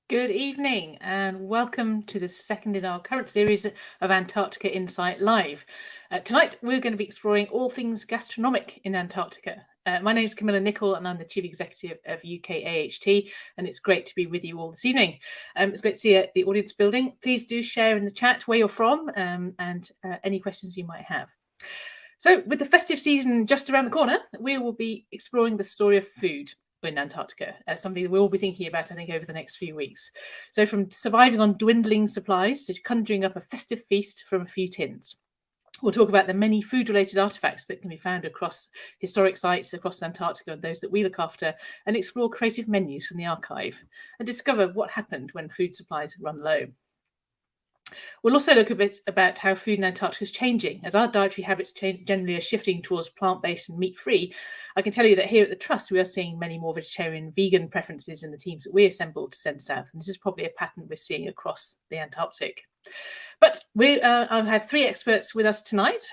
Good evening and welcome to the second in our current series of Antarctica Insight Live. Tonight we're going to be exploring all things gastronomic in Antarctica. My name is Camilla Nichol and I'm the Chief Executive of UKAHT, and it's great to be with you all this evening. It's great to see the audience building. Please do share in the chat where you're from and any questions you might have. So with the festive season just around the corner, we will be exploring the story of food in Antarctica, something that we'll all be thinking about, I think, over the next few weeks. So from surviving on dwindling supplies to conjuring up a festive feast from a few tins. We'll talk about the many food-related artefacts that can be found across historic sites across Antarctica and those that we look after, and explore creative menus from the archive and discover what happened when food supplies run low. We'll also look a bit about how food in Antarctica is changing. As our dietary habits generally are shifting towards plant-based and meat-free, I can tell you that here at the Trust, we are seeing many more vegetarian, vegan preferences in the teams that we assembled to send south. And this is probably a pattern we're seeing across the Antarctic. But I have three experts with us tonight.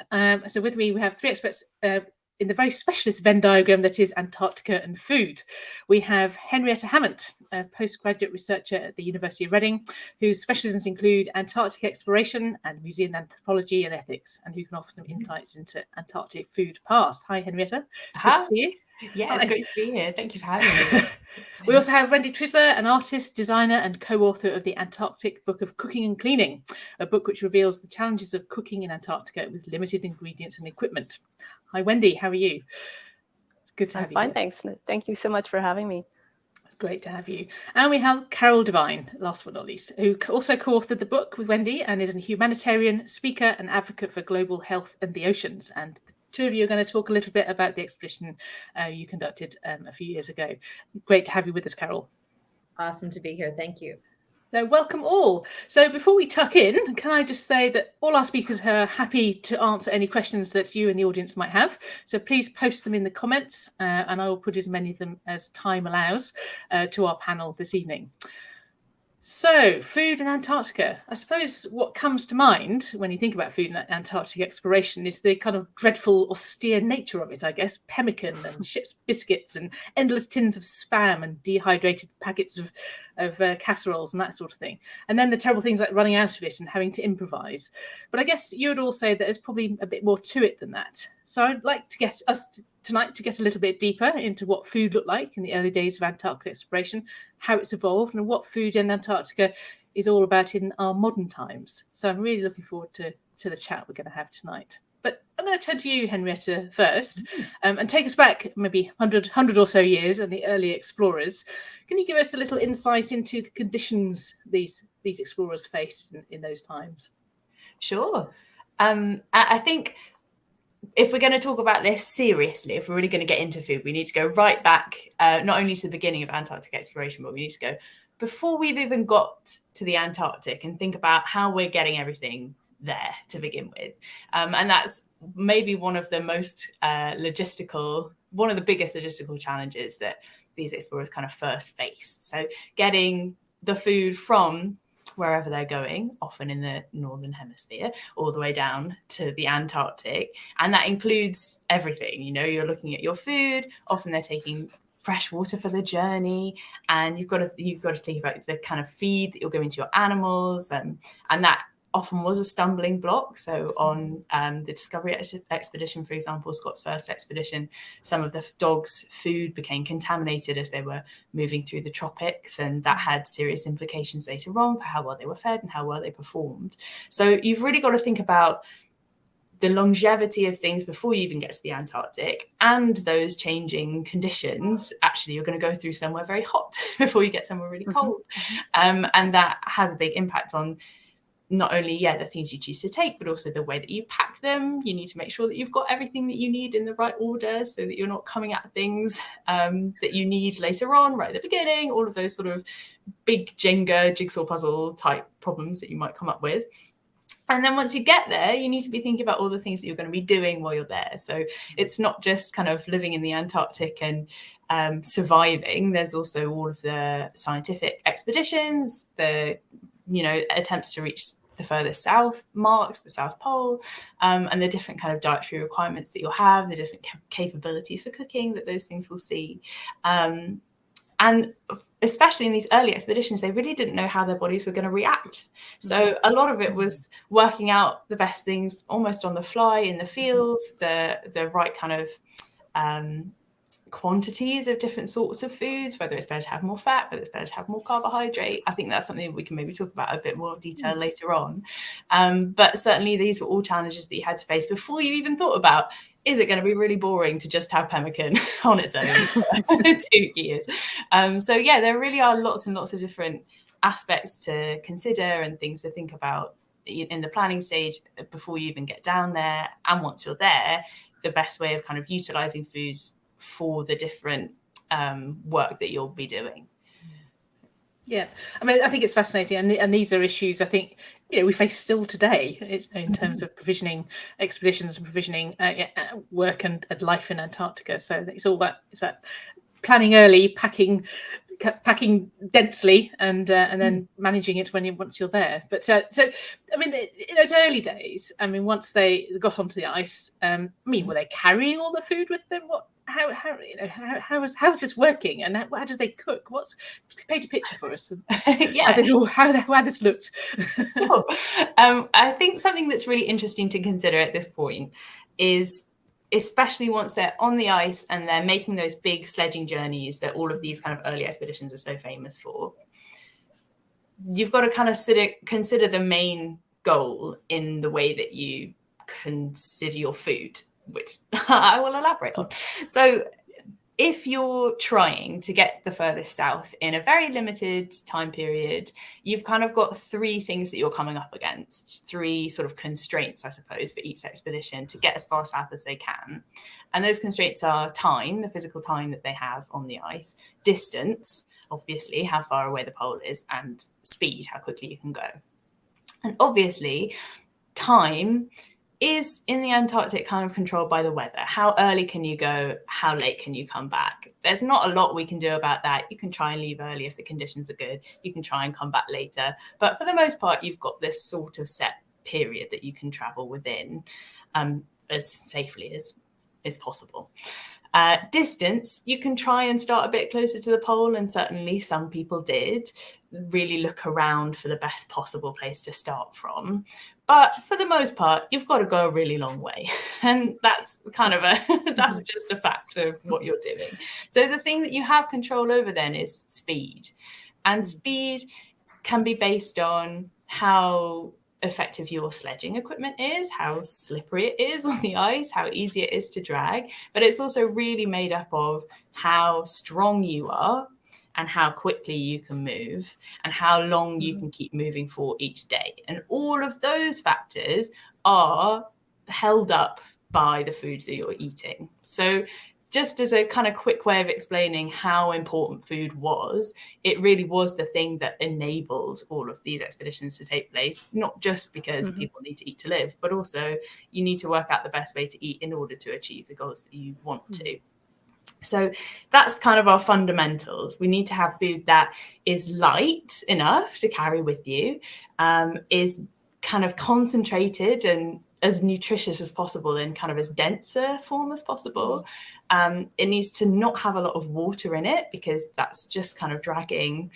So with me, we have three experts in the very specialist Venn diagram that is Antarctica and food. We have Henrietta Hammant, a postgraduate researcher at the University of Reading, whose specialisms include Antarctic exploration and museum anthropology and ethics, and who can offer some insights into Antarctic food past. Hi, Henrietta. Good to see you. Yeah, it's great to be here. Thank you for having me. We also have Wendy Trusler, an artist, designer, and co-author of the Antarctic Book of Cooking and Cleaning, a book which reveals the challenges of cooking in Antarctica with limited ingredients and equipment. Hi, Wendy. How are you? It's good to have you. I'm fine, thanks. Thank you so much for having me. It's great to have you. And we have Carol Devine, last but not least, who also co-authored the book with Wendy and is a humanitarian speaker and advocate for global health and the oceans. And the two of you are going to talk a little bit about the expedition you conducted a few years ago. Great to have you with us, Carol. Awesome to be here. Thank you. So welcome all. So before we tuck in, can I just say that all our speakers are happy to answer any questions that you and the audience might have. So please post them in the comments and I will put as many of them as time allows to our panel this evening. So, food in Antarctica. I suppose what comes to mind when you think about food in Antarctic exploration is the kind of dreadful, austere nature of it, I guess. Pemmican and ship's biscuits and endless tins of spam and dehydrated packets of casseroles and that sort of thing. And then the terrible things like running out of it and having to improvise. But I guess you would all say that there's probably a bit more to it than that. So I'd like to get us tonight to get a little bit deeper into what food looked like in the early days of Antarctic exploration, how it's evolved, and what food in Antarctica is all about in our modern times. So I'm really looking forward to the chat we're going to have tonight. But I'm going to turn to you, Henrietta, first, and take us back maybe 100 or so years and the early explorers. Can you give us a little insight into the conditions these explorers faced in those times? Sure. I think if we're going to talk about this seriously, if we're really going to get into food, we need to go right back, not only to the beginning of Antarctic exploration, but we need to go before we've even got to the Antarctic and think about how we're getting everything there to begin with. And that's maybe one of the most one of the biggest logistical challenges that these explorers kind of first faced. So getting the food from wherever they're going, often in the northern hemisphere, all the way down to the Antarctic. And that includes everything. You know, you're looking at your food, often they're taking fresh water for the journey, and you've got to think about the kind of feed that you're giving to your animals, and that often was a stumbling block. So on the Discovery expedition, for example, Scott's first expedition, some of the dogs' food became contaminated as they were moving through the tropics, and that had serious implications later on for how well they were fed and how well they performed. So you've really got to think about the longevity of things before you even get to the Antarctic, and those changing conditions. Actually, you're going to go through somewhere very hot before you get somewhere really cold. And that has a big impact on not only, the things you choose to take, but also the way that you pack them. You need to make sure that you've got everything that you need in the right order so that you're not coming at things that you need later on, right at the beginning, all of those sort of big jigsaw puzzle type problems that you might come up with. And then once you get there, you need to be thinking about all the things that you're going to be doing while you're there. So it's not just kind of living in the Antarctic and surviving. There's also all of the scientific expeditions, the attempts to reach the furthest south marks, the South Pole, and the different kind of dietary requirements that you'll have, the different capabilities for cooking that those things will see. And especially in these early expeditions, they really didn't know how their bodies were going to react. So a lot of it was working out the best things almost on the fly in the fields, the right kind of quantities of different sorts of foods, whether it's better to have more fat, whether it's better to have more carbohydrate. I think that's something we can maybe talk about a bit more detail later on. But certainly these were all challenges that you had to face before you even thought about, is it going to be really boring to just have pemmican on its own for 2 years? So there really are lots and lots of different aspects to consider and things to think about in the planning stage before you even get down there. And once you're there, the best way of kind of utilizing foods for the different work that you'll be doing. Yeah, I mean, I think it's fascinating, and these are issues I think we face still today in terms of provisioning expeditions and provisioning work and life in Antarctica. So it's all that planning early, packing densely, and then managing it once you're there. But so I mean, in those early days, I mean, once they got onto the ice, I mean, were they carrying all the food with them? How is this working, and how do they cook? Paint a picture for us? How this looked. Sure. I think something that's really interesting to consider at this point is, especially once they're on the ice and they're making those big sledging journeys that all of these kind of early expeditions are so famous for, you've got to kind of consider the main goal in the way that you consider your food, which I will elaborate on. So if you're trying to get the furthest south in a very limited time period, you've kind of got 3 things that you're coming up against, 3 sort of constraints, I suppose, for each expedition to get as far south as they can. And those constraints are time, the physical time that they have on the ice, distance, obviously, how far away the pole is, and speed, how quickly you can go. And obviously, time is in the Antarctic kind of controlled by the weather. How early can you go? How late can you come back? There's not a lot we can do about that. You can try and leave early if the conditions are good. You can try and come back later. But for the most part, you've got this sort of set period that you can travel within as safely as possible. Distance, you can try and start a bit closer to the pole, and certainly some people did really look around for the best possible place to start from. But for the most part, you've got to go a really long way. And that's kind of that's just a fact of what you're doing. So the thing that you have control over then is speed. And speed can be based on how effective your sledging equipment is, how slippery it is on the ice, how easy it is to drag. But it's also really made up of how strong you are and how quickly you can move and how long you can keep moving for each day. And all of those factors are held up by the foods that you're eating. So just as a kind of quick way of explaining how important food was, it really was the thing that enabled all of these expeditions to take place, not just because people need to eat to live, but also you need to work out the best way to eat in order to achieve the goals that you want to. So that's kind of our fundamentals. We need to have food that is light enough to carry with you, is kind of concentrated and as nutritious as possible in kind of as denser form as possible. It needs to not have a lot of water in it because that's just kind of dragging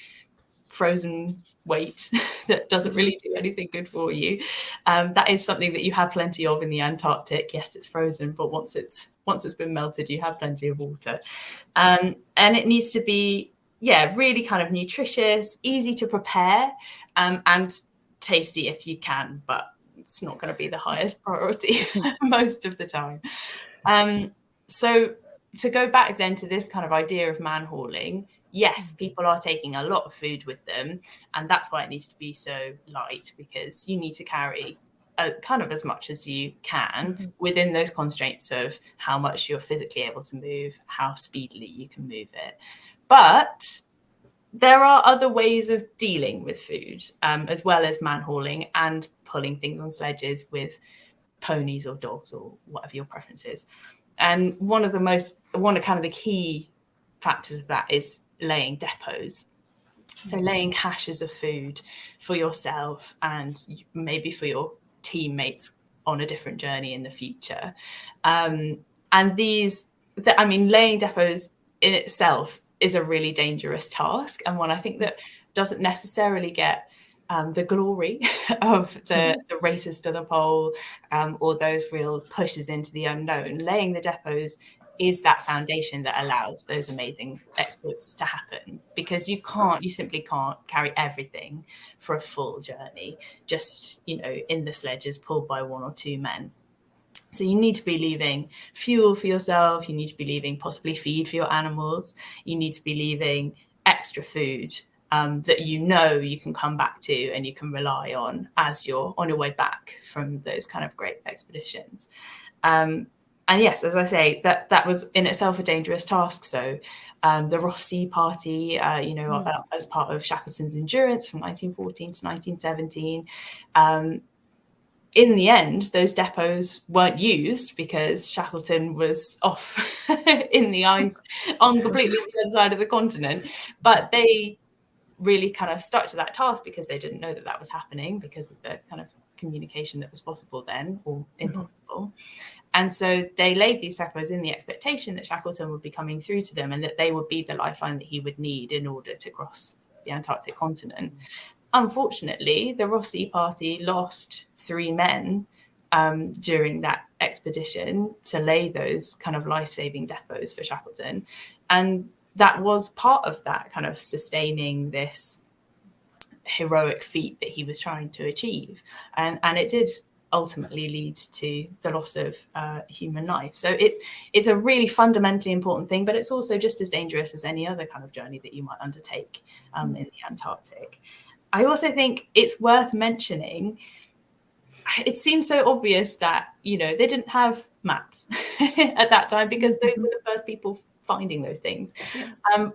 frozen weight that doesn't really do anything good for you. That is something that you have plenty of in the Antarctic. Yes, it's frozen, but once it's been melted, you have plenty of water. And it needs to be, really kind of nutritious, easy to prepare, and tasty if you can, but it's not going to be the highest priority most of the time. So to go back then to this kind of idea of man hauling, yes, people are taking a lot of food with them, and that's why it needs to be so light, because you need to carry kind of as much as you can within those constraints of how much you're physically able to move, how speedily you can move it. But there are other ways of dealing with food, as well as man hauling and pulling things on sledges with ponies or dogs or whatever your preference is. And one of kind of the key factors of that is laying depots. So laying caches of food for yourself and maybe for your teammates on a different journey in the future. And laying depots in itself is a really dangerous task, and one I think that doesn't necessarily get the glory of the races to the pole, or those real pushes into the unknown. Laying the depots is that foundation that allows those amazing exploits to happen, because you simply can't carry everything for a full journey, just, in the sledges pulled by one or two men. So you need to be leaving fuel for yourself. You need to be leaving possibly feed for your animals. You need to be leaving extra food that you can come back to and you can rely on as you're on your way back from those kind of great expeditions. And yes, as I say, that was in itself a dangerous task. So the Ross Sea Party, as part of Shackleton's endurance from 1914 to 1917, in the end, those depots weren't used because Shackleton was off in the ice on completely the other side of the continent. But they really kind of stuck to that task because they didn't know that was happening, because of the kind of communication that was possible then, or impossible. And so they laid these depots in the expectation that Shackleton would be coming through to them and that they would be the lifeline that he would need in order to cross the Antarctic continent. Unfortunately, the Ross Sea Party lost 3 men during that expedition to lay those kind of life-saving depots for Shackleton. And that was part of that kind of sustaining this heroic feat that he was trying to achieve. And it did ultimately lead to the loss of human life. So it's a really fundamentally important thing, but it's also just as dangerous as any other kind of journey that you might undertake in the Antarctic. I also think it's worth mentioning, it seems so obvious that, they didn't have maps at that time, because they were the first people finding those things.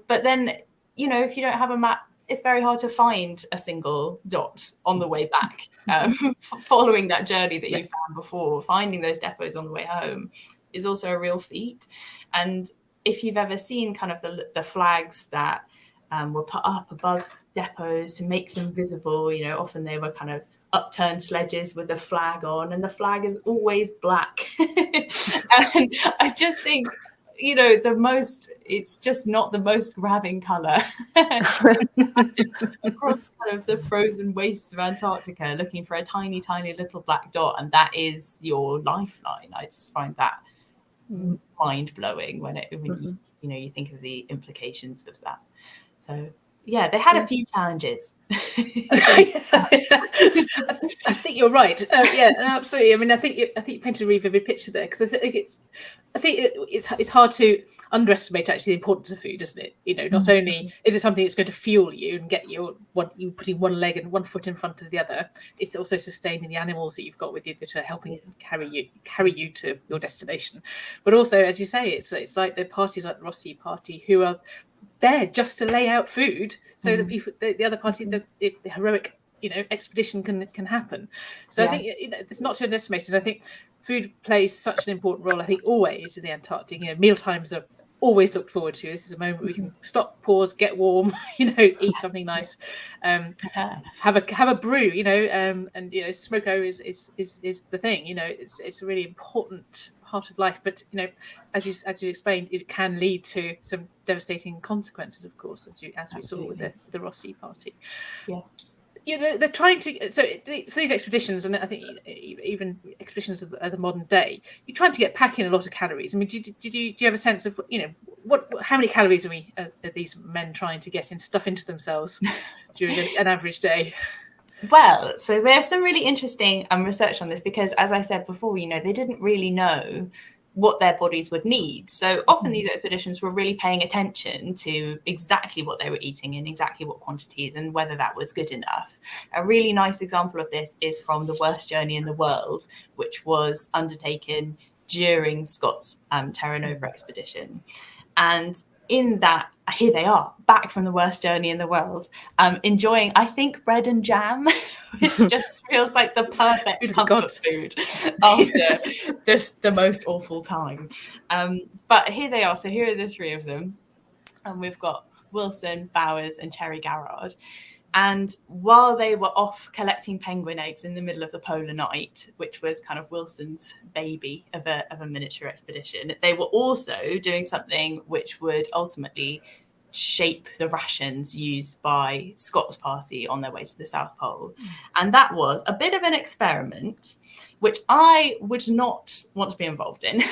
But then, if you don't have a map, it's very hard to find a single dot on the way back, following that journey that you found before. Finding those depots on the way home is also a real feat. And if you've ever seen kind of the flags that were put up above depots to make them visible, often they were kind of upturned sledges with a flag on, and the flag is always black. And I just think, it's just not the most grabbing colour. Across kind of the frozen wastes of Antarctica, looking for a tiny, tiny little black dot, and that is your lifeline. I just find that mind-blowing when you think of the implications of that. So yeah, they had a few challenges. I think you're right. Absolutely. I mean, I think you painted a really vivid picture there, because I think it's hard to underestimate actually the importance of food, isn't it? Not only is it something that's going to fuel you and get you putting one leg and one foot in front of the other, it's also sustaining the animals that you've got with you that are helping carry you to your destination. But also, as you say, it's like the parties like the Ross Sea Party, who are there just to lay out food so that people, the other party, the heroic expedition can happen. So I think it's not to underestimate it. I think food plays such an important role, I think, always in the Antarctic. Meal times are always looked forward to. This is a moment we can stop, pause, get warm, eat something nice, have a brew, and smoko is the thing. It's a really important part of life, but as you explained, it can lead to some devastating consequences, of course, as we saw with the Ross Sea Party. They're trying to, for these expeditions, and I think even expeditions of the modern day, you're trying to get packing a lot of calories. I mean, do you have a sense of how many calories are these men trying to get stuff into themselves during an average day? Well, so there's some really interesting research on this, because, as I said before, they didn't really know what their bodies would need. So often these expeditions were really paying attention to exactly what they were eating in exactly what quantities and whether that was good enough. A really nice example of this is from the worst journey in the world, which was undertaken during Scott's Terra Nova expedition. And in that, here they are, back from the worst journey in the world, enjoying, I think, bread and jam, which just feels like the perfect comfort food after just the most awful time. But here they are. So here are the three of them. And we've got Wilson, Bowers, and Cherry Garrard. And while they were off collecting penguin eggs in the middle of the polar night, which was kind of Wilson's baby of a miniature expedition, they were also doing something which would ultimately shape the rations used by Scott's party on their way to the South Pole. And that was a bit of an experiment, which I would not want to be involved in.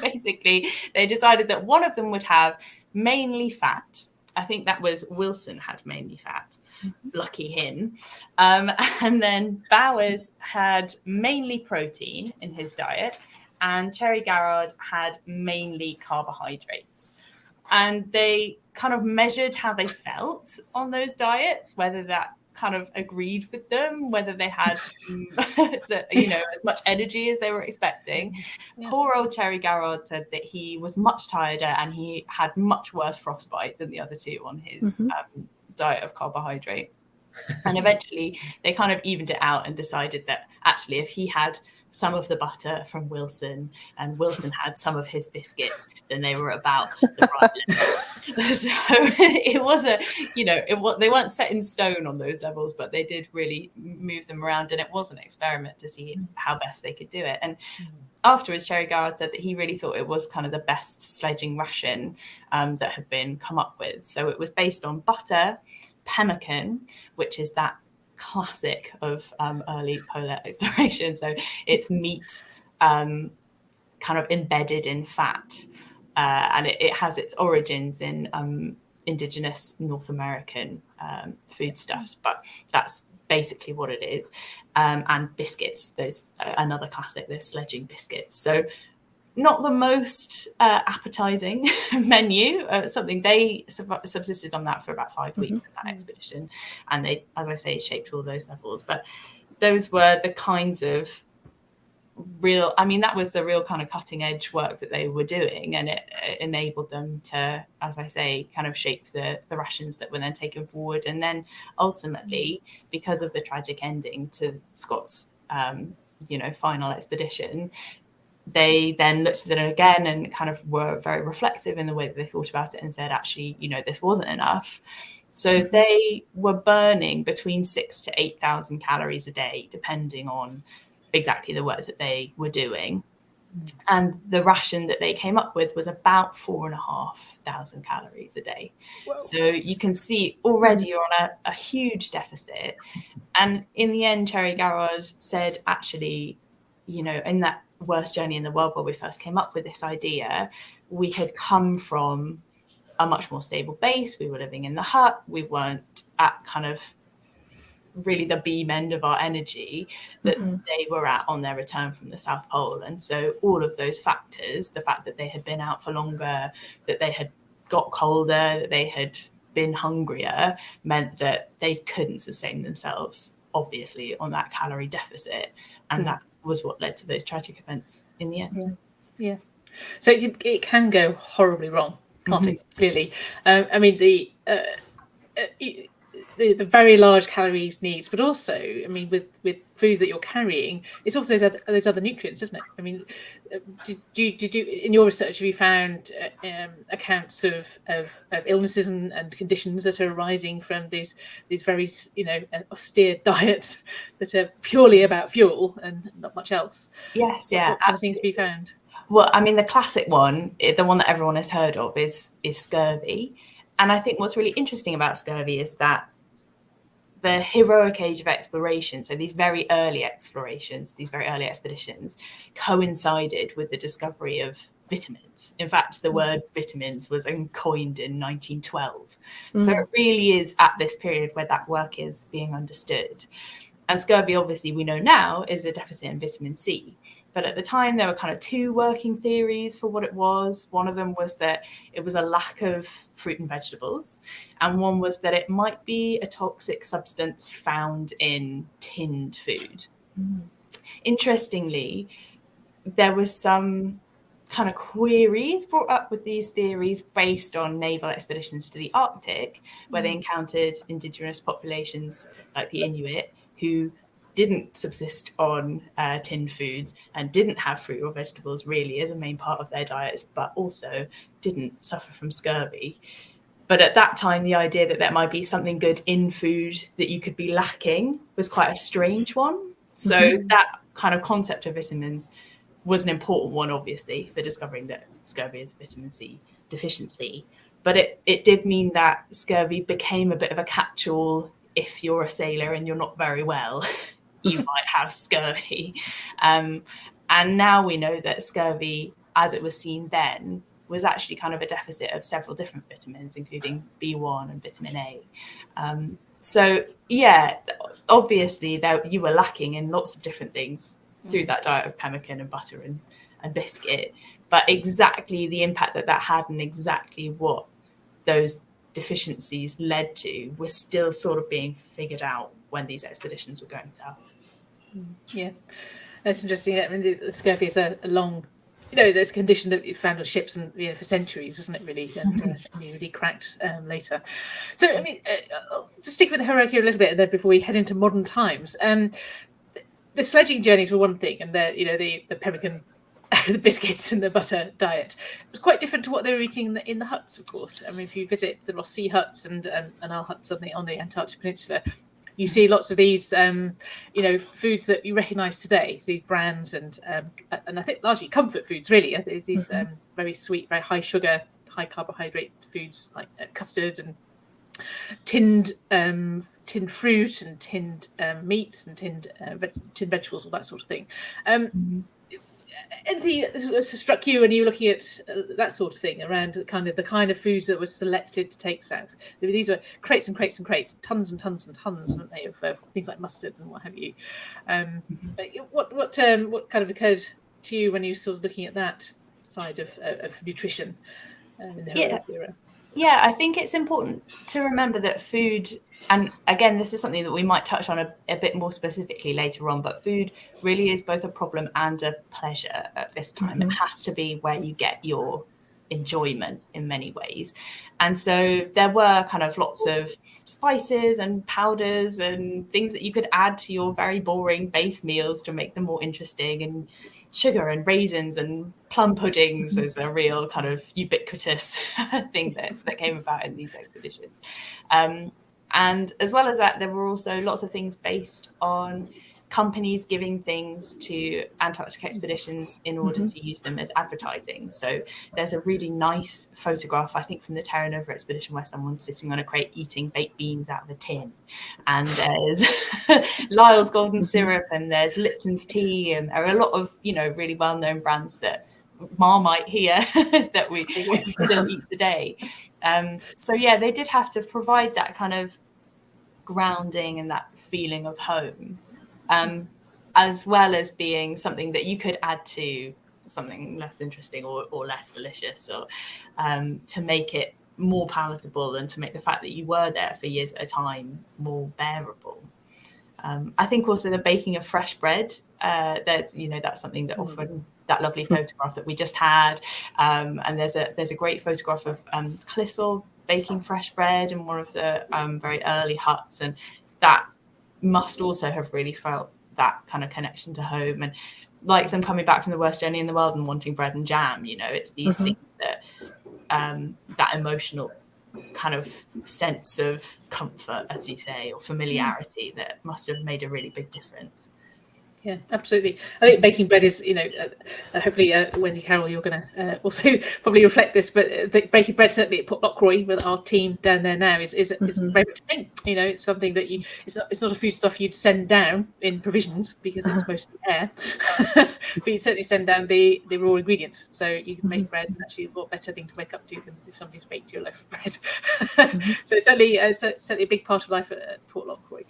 Basically, they decided that one of them would have mainly fat. I think that was Wilson had mainly fat. Lucky him. And then Bowers had mainly protein in his diet, and Cherry Garrard had mainly carbohydrates. And they kind of measured how they felt on those diets, whether that kind of agreed with them, whether they had as much energy as they were expecting. Yeah. Poor old Cherry Garrard said that he was much tireder and he had much worse frostbite than the other two on his diet of carbohydrate. And eventually they kind of evened it out and decided that actually if he had some of the butter from Wilson and Wilson had some of his biscuits, then they were about the right level. So it was they weren't set in stone on those levels, but they did really move them around, and it was an experiment to see how best they could do it. And afterwards, Cherry Garrard said that he really thought it was kind of the best sledging ration that had been come up with. So it was based on butter, pemmican, which is that classic of early polar exploration. So it's meat kind of embedded in fat, and it has its origins in indigenous North American foodstuffs, but that's basically what it is. And biscuits, there's another classic, there's sledging biscuits. So not the most appetizing menu, something they subsisted on that for about 5 weeks in that expedition. And they, as I say, shaped all those levels. But those were the kinds of that was the real kind of cutting edge work that they were doing. And it enabled them to, as I say, kind of shape the rations that were then taken forward. And then ultimately, because of the tragic ending to Scott's, final expedition, they then looked at it again and kind of were very reflexive in the way that they thought about it and said, actually, this wasn't enough. So they were burning between 6,000 to 8,000 calories a day, depending on exactly the work that they were doing. And the ration that they came up with was about 4,500 calories a day. Whoa. So you can see already you're on a huge deficit. And in the end, Cherry Garrard said, actually, in that worst journey in the world where we first came up with this idea, we had come from a much more stable base. We were living in the hut. We weren't at kind of really the beam end of our energy that they were at on their return from the South Pole. And so all of those factors, the fact that they had been out for longer, that they had got colder, that they had been hungrier, meant that they couldn't sustain themselves, obviously, on that calorie deficit. And that was what led to those tragic events in the end. Yeah. So it can go horribly wrong, can't it? Clearly. The very large calories needs, but also, with food that you're carrying, it's also those other nutrients, isn't it? Do you in your research, have you found accounts of illnesses and conditions that are arising from these very austere diets that are purely about fuel and not much else? Yes, yeah, what kind of things have you found? Well, the classic one, the one that everyone has heard of, is scurvy. And I think what's really interesting about scurvy is that the heroic age of exploration, so these very early explorations, these very early expeditions, coincided with the discovery of vitamins. In fact, the word vitamins was coined in 1912. So it really is at this period where that work is being understood. And scurvy, obviously, we know now, is a deficit in vitamin C. But at the time, there were kind of two working theories for what it was. One of them was that it was a lack of fruit and vegetables. And one was that it might be a toxic substance found in tinned food. Interestingly, there was some kind of queries brought up with these theories based on naval expeditions to the Arctic, where they encountered indigenous populations like the Inuit who didn't subsist on tinned foods and didn't have fruit or vegetables really as a main part of their diets, but also didn't suffer from scurvy. But at that time, the idea that there might be something good in food that you could be lacking was quite a strange one. So that kind of concept of vitamins was an important one, obviously, for discovering that scurvy is a vitamin C deficiency. But it did mean that scurvy became a bit of a catch-all. If you're a sailor and you're not very well, you might have scurvy. And now we know that scurvy, as it was seen then, was actually kind of a deficit of several different vitamins, including B1 and vitamin A. So, yeah, obviously you were lacking in lots of different things through that diet of pemmican and butter and biscuit. But exactly the impact that had and exactly what those deficiencies led to was still sort of being figured out when these expeditions were going south. Yeah, that's interesting. I mean, the scurvy is a long, it's a condition that you found on ships and for centuries, wasn't it? Really, and really cracked later. So, I mean, to stick with the hierarchy a little bit, and then before we head into modern times, the sledging journeys were one thing, and the pemmican, the biscuits and the butter diet was quite different to what they were eating in the huts, of course. I mean, if you visit the Ross Sea huts and our huts on the Antarctic Peninsula, you see lots of these, foods that you recognise today. So these brands and I think largely comfort foods, really. There's these very sweet, very high sugar, high carbohydrate foods like custard and tinned fruit and tinned meats and tinned vegetables, all that sort of thing. Anything that struck you when you were looking at that sort of thing around the kind of foods that were selected to take south? These are crates and crates and crates, tons and tons and tons, aren't they, of things like mustard and what have you. What kind of occurred to you when you were sort of looking at that side of nutrition in the era? Yeah, I think it's important to remember that food, and again, this is something that we might touch on a bit more specifically later on, but food really is both a problem and a pleasure at this time. It has to be where you get your enjoyment in many ways. And so there were kind of lots of spices and powders and things that you could add to your very boring base meals to make them more interesting, and sugar and raisins and plum puddings is a real kind of ubiquitous thing that came about in these expeditions. And as well as that, there were also lots of things based on companies giving things to Antarctic expeditions in order to use them as advertising. So there's a really nice photograph, I think, from the Terra Nova expedition where someone's sitting on a crate eating baked beans out of a tin. And there's Lyle's golden syrup, and there's Lipton's tea, and there are a lot of, really well-known brands that Marmite here that we still eat today. So yeah, they did have to provide that kind of grounding and that feeling of home, as well as being something that you could add to something less interesting or less delicious, or to make it more palatable and to make the fact that you were there for years at a time more bearable. I think also the baking of fresh bread, that's something that often, that lovely photograph that we just had, and there's a great photograph of Clissold baking fresh bread in one of the very early huts, and that must also have really felt that kind of connection to home, and like them coming back from the worst journey in the world and wanting bread and jam. It's these things that that emotional kind of sense of comfort, as you say, or familiarity that must have made a really big difference. Yeah, absolutely. I think baking bread is, hopefully, Wendy, Carol, you're going to also probably reflect this, but the baking bread, certainly at Port Lockroy, with our team down there now, is very much a thing. It's something that it's not a food stuff you'd send down in provisions because it's mostly air, but you certainly send down the raw ingredients. So you can make bread, and actually a lot better thing to wake up to than if somebody's baked you a loaf of bread. So it's certainly a big part of life at Port Lockroy.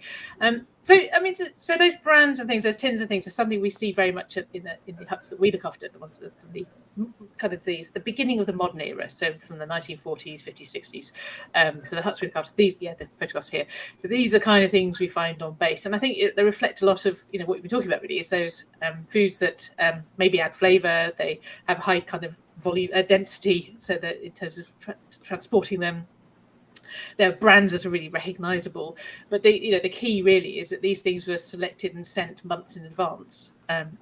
So I mean, so those brands and things, those tins and things, are something we see very much in the huts that we look after, the ones from the kind of the beginning of the modern era, so from the 1940s, 50s, 60s. So the huts we look after, these, the photographs here. So these are the kind of things we find on base, and I think they reflect a lot of what we've been talking about. Really, is those foods that maybe add flavour, they have high kind of volume density, so that in terms of transporting them, there are brands that are really recognisable. But the key really is that these things were selected and sent months in advance, and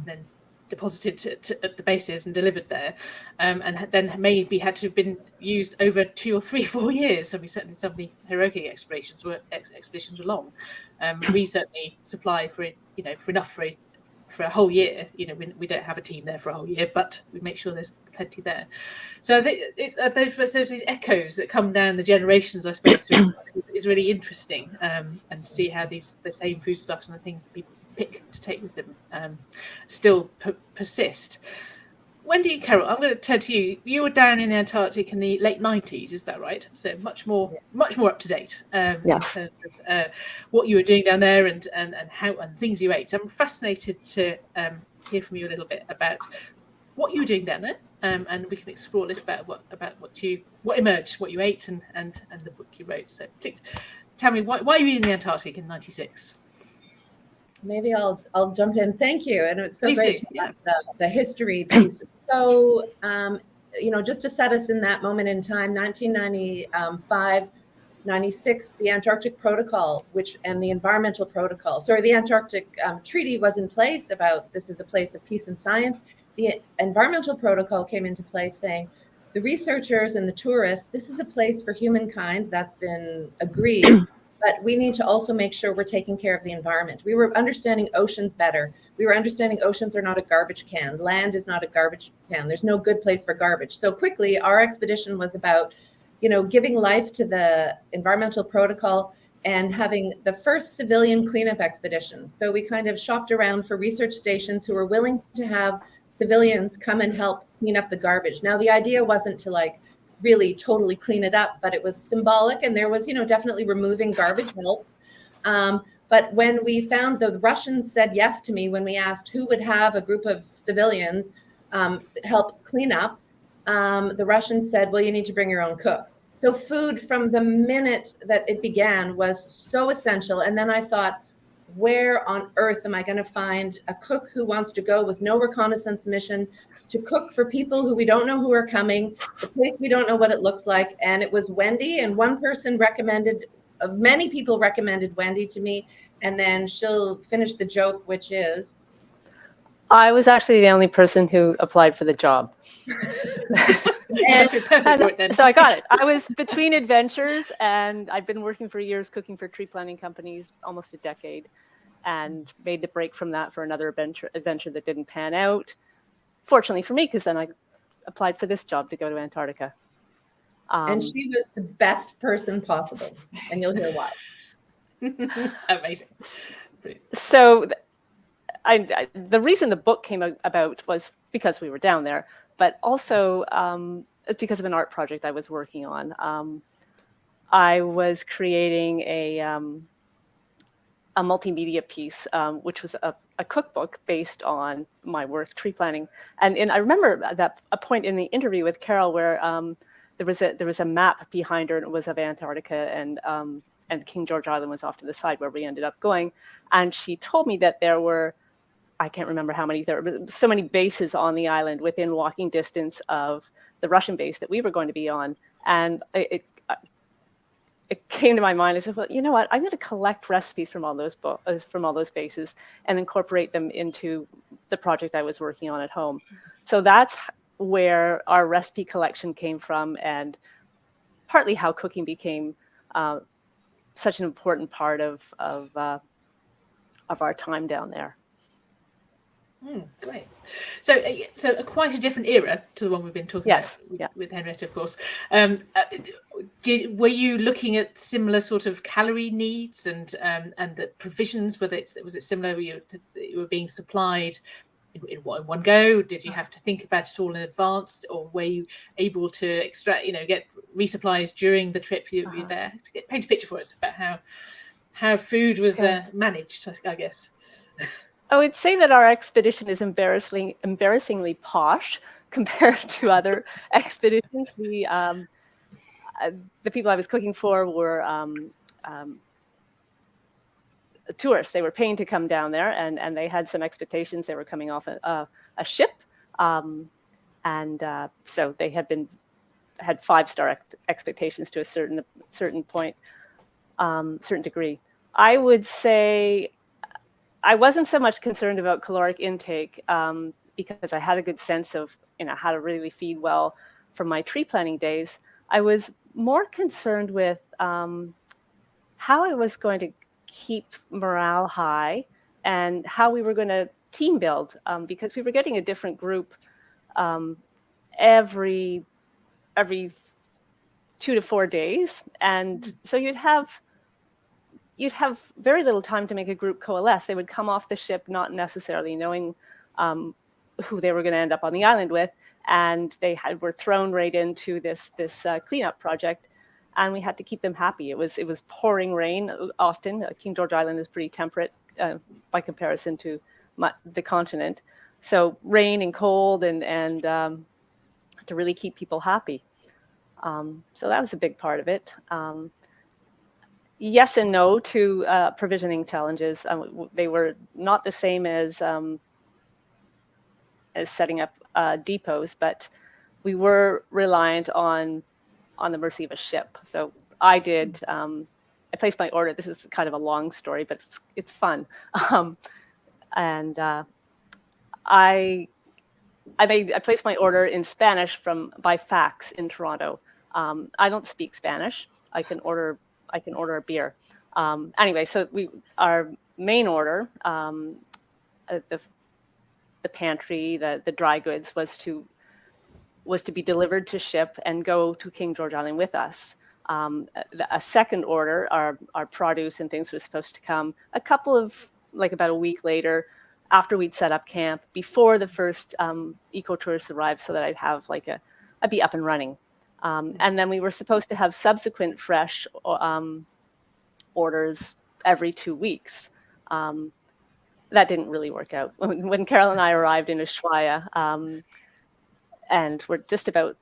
then deposited at the bases and delivered there, and then maybe had to have been used over 2 or 3, 4 years. I mean, certainly some of the heroic expeditions were long. We certainly supply for enough for a whole year. We don't have a team there for a whole year, but we make sure there's plenty there. So I think these echoes that come down the generations, I suppose, is really interesting, and see how the same foodstuffs and the things that people pick to take with them still persist. Wendy and Carol, I'm going to turn to you. You were down in the Antarctic in the late 90s, is that right? So much more up to date Yes. in terms of what you were doing down there and how and things you ate. I'm fascinated to hear from you a little bit about what you were doing down there, and we can explore a little bit about what emerged, what you ate, and the book you wrote. So please tell me why were you in the Antarctic in '96? Maybe I'll jump in. Thank you, and it's so Please great do, to have the history piece. So, just to set us in that moment in time, 1995, 96, the Antarctic Protocol, and the Environmental Protocol. Sorry, the Antarctic Treaty was in place about this is a place of peace and science. The Environmental Protocol came into place saying the researchers and the tourists, this is a place for humankind. That's been agreed. But we need to also make sure we're taking care of the environment. We were understanding oceans better. We were understanding oceans are not a garbage can. Land is not a garbage can. There's no good place for garbage. So quickly, our expedition was about, giving life to the environmental protocol and having the first civilian cleanup expedition. So we kind of shopped around for research stations who were willing to have civilians come and help clean up the garbage. Now, the idea wasn't to really totally clean it up, but it was symbolic, and there was definitely removing garbage helps. But when we found, the Russians said yes to me when we asked who would have a group of civilians help clean up. The Russians said, well, you need to bring your own cook. So food from the minute that it began was so essential. And then I thought, where on earth am I going to find a cook who wants to go with no reconnaissance mission to cook for people who we don't know who are coming, the place we don't know what it looks like? And it was Wendy, and one person many people recommended Wendy to me, and then she'll finish the joke, which is I was actually the only person who applied for the job. So I got it. I was between adventures, and I've been working for years cooking for tree planting companies, almost a decade, and made the break from that for another adventure that didn't pan out. Fortunately for me, because then I applied for this job to go to Antarctica. And she was the best person possible, and you'll hear why. Amazing. So the reason the book came about was because we were down there, but also it's because of an art project I was working on. I was creating a multimedia piece, which was a cookbook based on my work tree planting. And I remember that a point in the interview with Carol where there was a map behind her, and it was of Antarctica, and King George Island was off to the side where we ended up going. And she told me that there were, I can't remember how many, there were so many bases on the island within walking distance of the Russian base that we were going to be on. And it came to my mind. I said, well, you know what? I'm going to collect recipes from all those bases and incorporate them into the project I was working on at home. So that's where our recipe collection came from, and partly how cooking became such an important part of our time down there. Great. So quite a different era to the one we've been talking about with Henrietta, of course. Were you looking at similar sort of calorie needs and the provisions? Was it similar? You were being supplied in one go? Did you have to think about it all in advance, or were you able to extract, get resupplies during the trip you were there? Paint a picture for us about how food was managed, I guess. I would say that our expedition is embarrassingly posh compared to other expeditions. We, the people I was cooking for were tourists. They were paying to come down there, and they had some expectations. They were coming off a ship, so they had 5-star expectations to a certain point, certain degree. I would say I wasn't so much concerned about caloric intake because I had a good sense of how to really feed well from my tree planting days. I was more concerned with how I was going to keep morale high and how we were going to team build because we were getting a different group every 2 to 4 days, and so you'd have very little time to make a group coalesce. They would come off the ship not necessarily knowing who they were going to end up on the island with, and were thrown right into this cleanup project, and we had to keep them happy. It was pouring rain often. King George Island is pretty temperate by comparison to the continent, so rain and cold and to really keep people happy. So that was a big part of it. Yes and no to provisioning challenges. They were not the same as setting up depots, but we were reliant on the mercy of a ship. So I did. I placed my order. This is kind of a long story, but it's fun. I placed my order in Spanish by fax in Toronto. I don't speak Spanish. I can order a beer. Anyway, so our main order, the pantry, the dry goods was to be delivered to ship and go to King George Island with us. A second order, our produce and things was supposed to come about a week later, after we'd set up camp, before the first eco tourists arrived, so that I'd be up and running. And then we were supposed to have subsequent fresh orders every 2 weeks. That didn't really work out. When Carol and I arrived in Ushuaia, and we're just about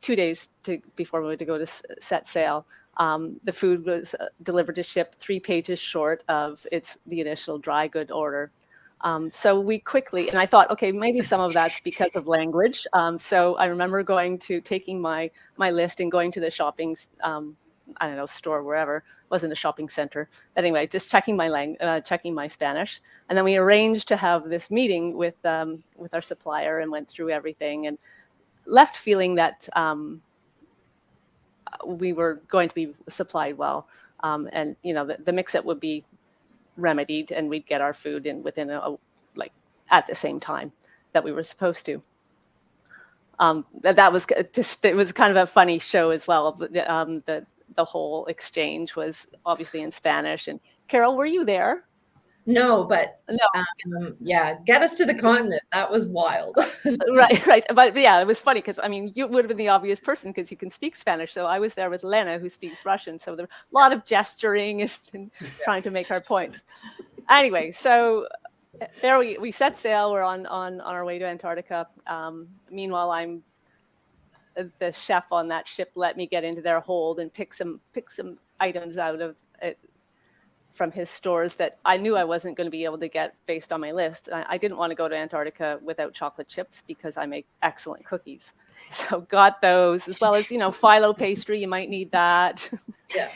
2 days before we were to go to set sail, the food was delivered to ship 3 pages short of the initial dry good order. So we quickly, and I thought, okay, maybe some of that's because of language. So I remember taking my list and going to the shopping, store, wherever. It wasn't a shopping center. But anyway, just checking my Spanish. And then we arranged to have this meeting with our supplier and went through everything and left feeling that we were going to be supplied well. And, the mix-up would be remedied and we'd get our food in within at the same time that we were supposed to. That was it was kind of a funny show as well. The whole exchange was obviously in Spanish. And Carol, were you there? No, but no. Get us to the continent. That was wild. Right. But yeah, it was funny because you would have been the obvious person because you can speak Spanish. So I was there with Lena, who speaks Russian. So there was a lot of gesturing and trying to make our points. Anyway, so there we set sail. We're on our way to Antarctica. Meanwhile, the chef on that ship let me get into their hold and pick some items out of it from his stores that I knew I wasn't going to be able to get based on my list. I didn't want to go to Antarctica without chocolate chips because I make excellent cookies. So got those, as well as, phyllo pastry. You might need that. Yeah.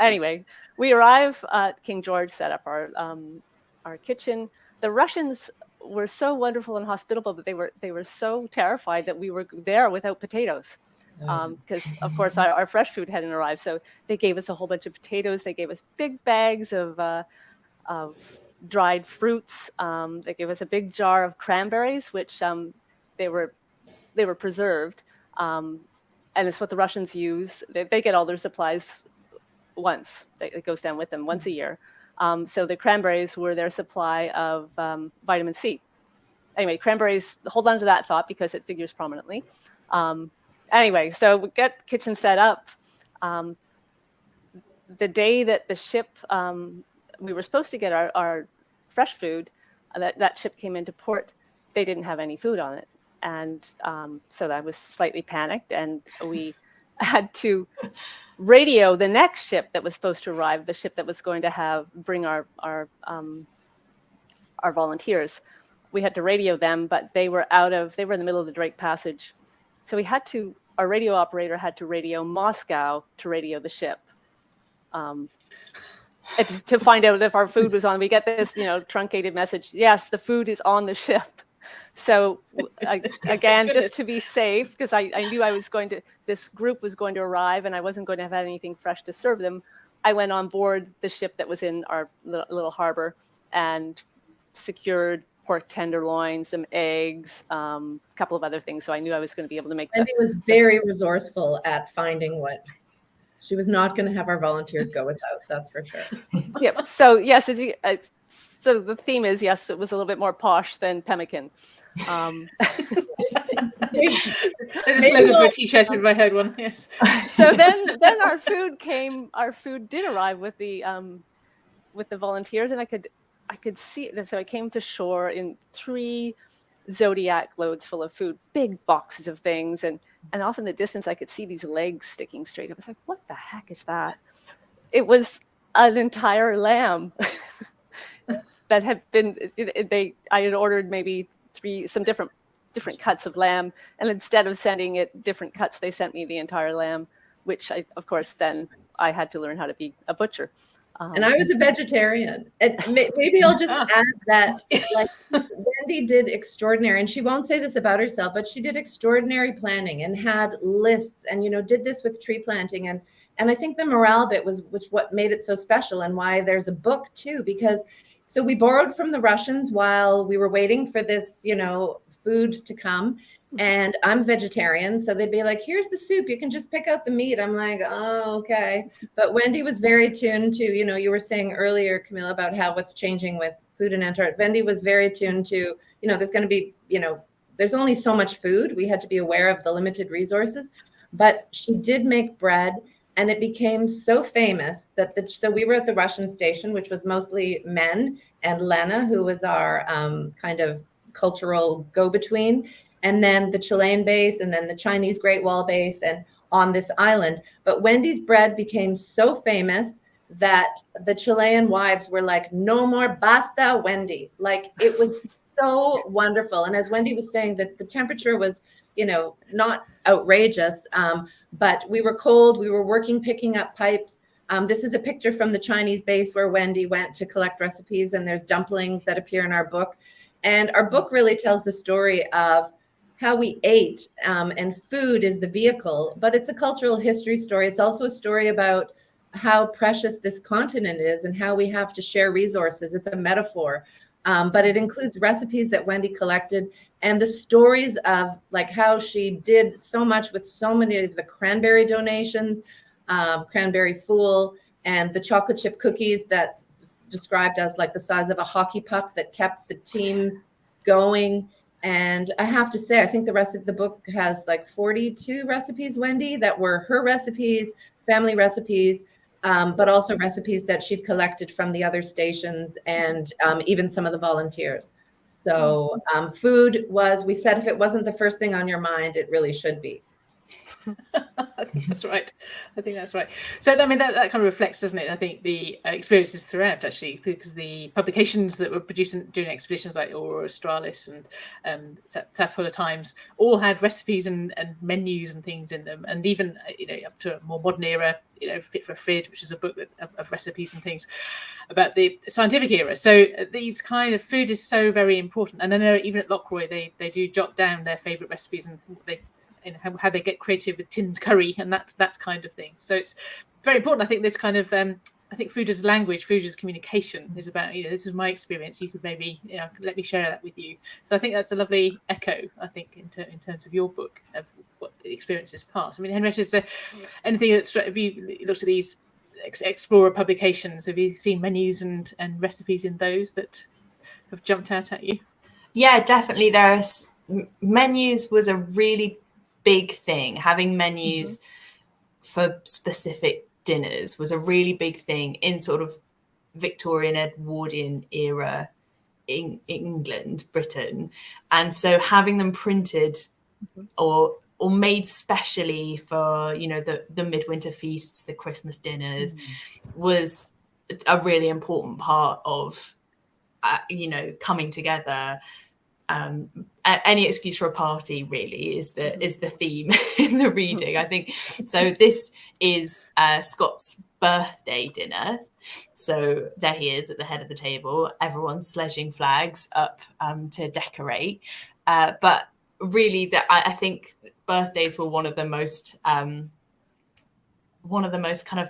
Anyway, we arrive at King George, set up our kitchen. The Russians were so wonderful and hospitable, but they were so terrified that we were there without potatoes. Because of course our fresh food hadn't arrived, so they gave us a whole bunch of potatoes. They gave us big bags of dried fruits. They gave us a big jar of cranberries, which they were preserved, and it's what the Russians use. They get all their supplies once. It goes down with them once a year. So the cranberries were their supply of vitamin C. Anyway, cranberries. Hold on to that thought because it figures prominently. Anyway, so we get kitchen set up. the day that the ship, we were supposed to get our fresh food, that ship came into port, they didn't have any food on it. And so I was slightly panicked, and we had to radio the next ship that was supposed to arrive, the ship that was going to bring our volunteers. We had to radio them, but they were in the middle of the Drake Passage. So our radio operator had to radio Moscow to radio the ship. To find out if our food was on. We get this, truncated message. Yes, the food is on the ship. So again, just to be safe, because I knew this group was going to arrive and I wasn't going to have anything fresh to serve them, I went on board the ship that was in our little harbor and secured pork tenderloin, some eggs, a couple of other things. So I knew I was going to be able to make Wendy was very resourceful at finding what she was not going to have our volunteers go without, that's for sure. Yep. So yes, so the theme is, yes, it was a little bit more posh than pemmican. There's a slogan for a t-shirt if I heard one. Yes. So then our food did arrive with the volunteers, and I could see it. So I came to shore in 3 Zodiac loads full of food, big boxes of things, and off in the distance I could see these legs sticking straight. I was like, what the heck is that? It was an entire lamb that had been, I had ordered maybe some different cuts of lamb, and instead of sending it different cuts, they sent me the entire lamb, which of course then I had to learn how to be a butcher. And I was a vegetarian. And maybe I'll just add that, like, Wendy did extraordinary, and she won't say this about herself, but she did extraordinary planning and had lists, and did this with tree planting, and I think the morale bit was what made it so special, and why there's a book too, because so we borrowed from the Russians while we were waiting for this food to come. And I'm vegetarian, so they'd be like, here's the soup, you can just pick out the meat. I'm like, oh, okay. But Wendy was very tuned to, you were saying earlier, Camilla, about how what's changing with food in Antarctica. Wendy was very tuned to, there's going to be, there's only so much food. We had to be aware of the limited resources, but she did make bread, and it became so famous that so we were at the Russian station, which was mostly men, and Lena, who was our kind of cultural go-between, and then the Chilean base, and then the Chinese Great Wall base, and on this island. But Wendy's bread became so famous that the Chilean wives were like, no more basta, Wendy. Like, it was so wonderful. And as Wendy was saying, that the temperature was, not outrageous, but we were cold. We were picking up pipes. This is a picture from the Chinese base where Wendy went to collect recipes, and there's dumplings that appear in our book. And our book really tells the story of how we ate, and food is the vehicle, but it's a cultural history story. It's also a story about how precious this continent is and how we have to share resources. It's a metaphor, but it includes recipes that Wendy collected, and the stories of like how she did so much with so many of the cranberry donations, cranberry fool, and the chocolate chip cookies that's described as like the size of a hockey puck that kept the team going. And I have to say, I think the rest of the book has like 42 recipes, Wendy, that were her recipes, family recipes, but also recipes that she'd collected from the other stations, and even some of the volunteers. So food was, we said, if it wasn't the first thing on your mind, it really should be. I think that's right. So I mean that kind of reflects, doesn't it? I think the experiences throughout, actually, because the publications that were produced during expeditions like Aurora Australis and South Polar Times all had recipes and menus and things in them, and even up to a more modern era, Fit for Frid, which is a book of recipes and things about the scientific era. So these kind of food is so very important, and I know even at Lockroy they do jot down their favourite recipes and how they get creative with tinned curry and that kind of thing. So it's very important. I think this kind of I think food as language, food as communication is about, this is my experience. You could maybe let me share that with you. So I think that's a lovely echo, I think, in terms of your book of what the experiences past. I mean, Henrietta, is there anything have you looked at these Explorer publications? Have you seen menus and recipes in those that have jumped out at you? Yeah, definitely. There's menus was a really big thing, having menus for specific dinners was a really big thing in sort of Victorian Edwardian era in England, Britain. And so having them printed or made specially for, you know, the midwinter feasts, the Christmas dinners, was a really important part of, you know, coming together. Any excuse for a party really is the theme in the reading, I think. So this is Scott's birthday dinner. So there he is at the head of the table. Everyone's sledging flags up to decorate. But really, I think birthdays were one of the most kind of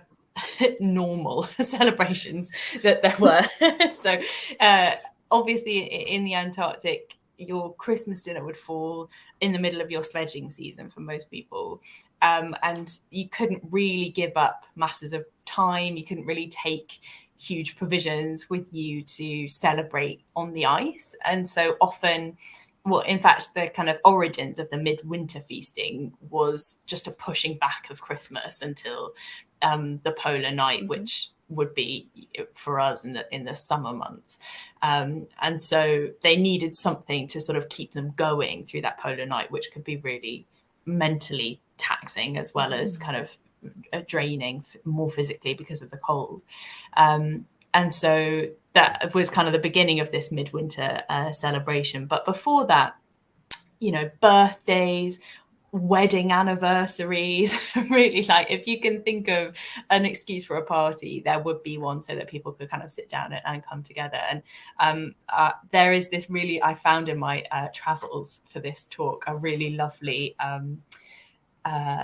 normal celebrations that there were. So obviously in the Antarctic, your Christmas dinner would fall in the middle of your sledging season for most people. And you couldn't really give up masses of time. You couldn't really take huge provisions with you to celebrate on the ice. And so often, well, in fact, the kind of origins of the midwinter feasting was just a pushing back of Christmas until the polar night, which would be for us in the summer months. And so they needed something to sort of keep them going through that polar night, which could be really mentally taxing as well as kind of draining more physically because of the cold. And so that was kind of the beginning of this midwinter celebration. But before that, you know, birthdays, wedding anniversaries, really, like if you can think of an excuse for a party, there would be one so that people could kind of sit down and come together. And there is this really, I found in my travels for this talk, a really lovely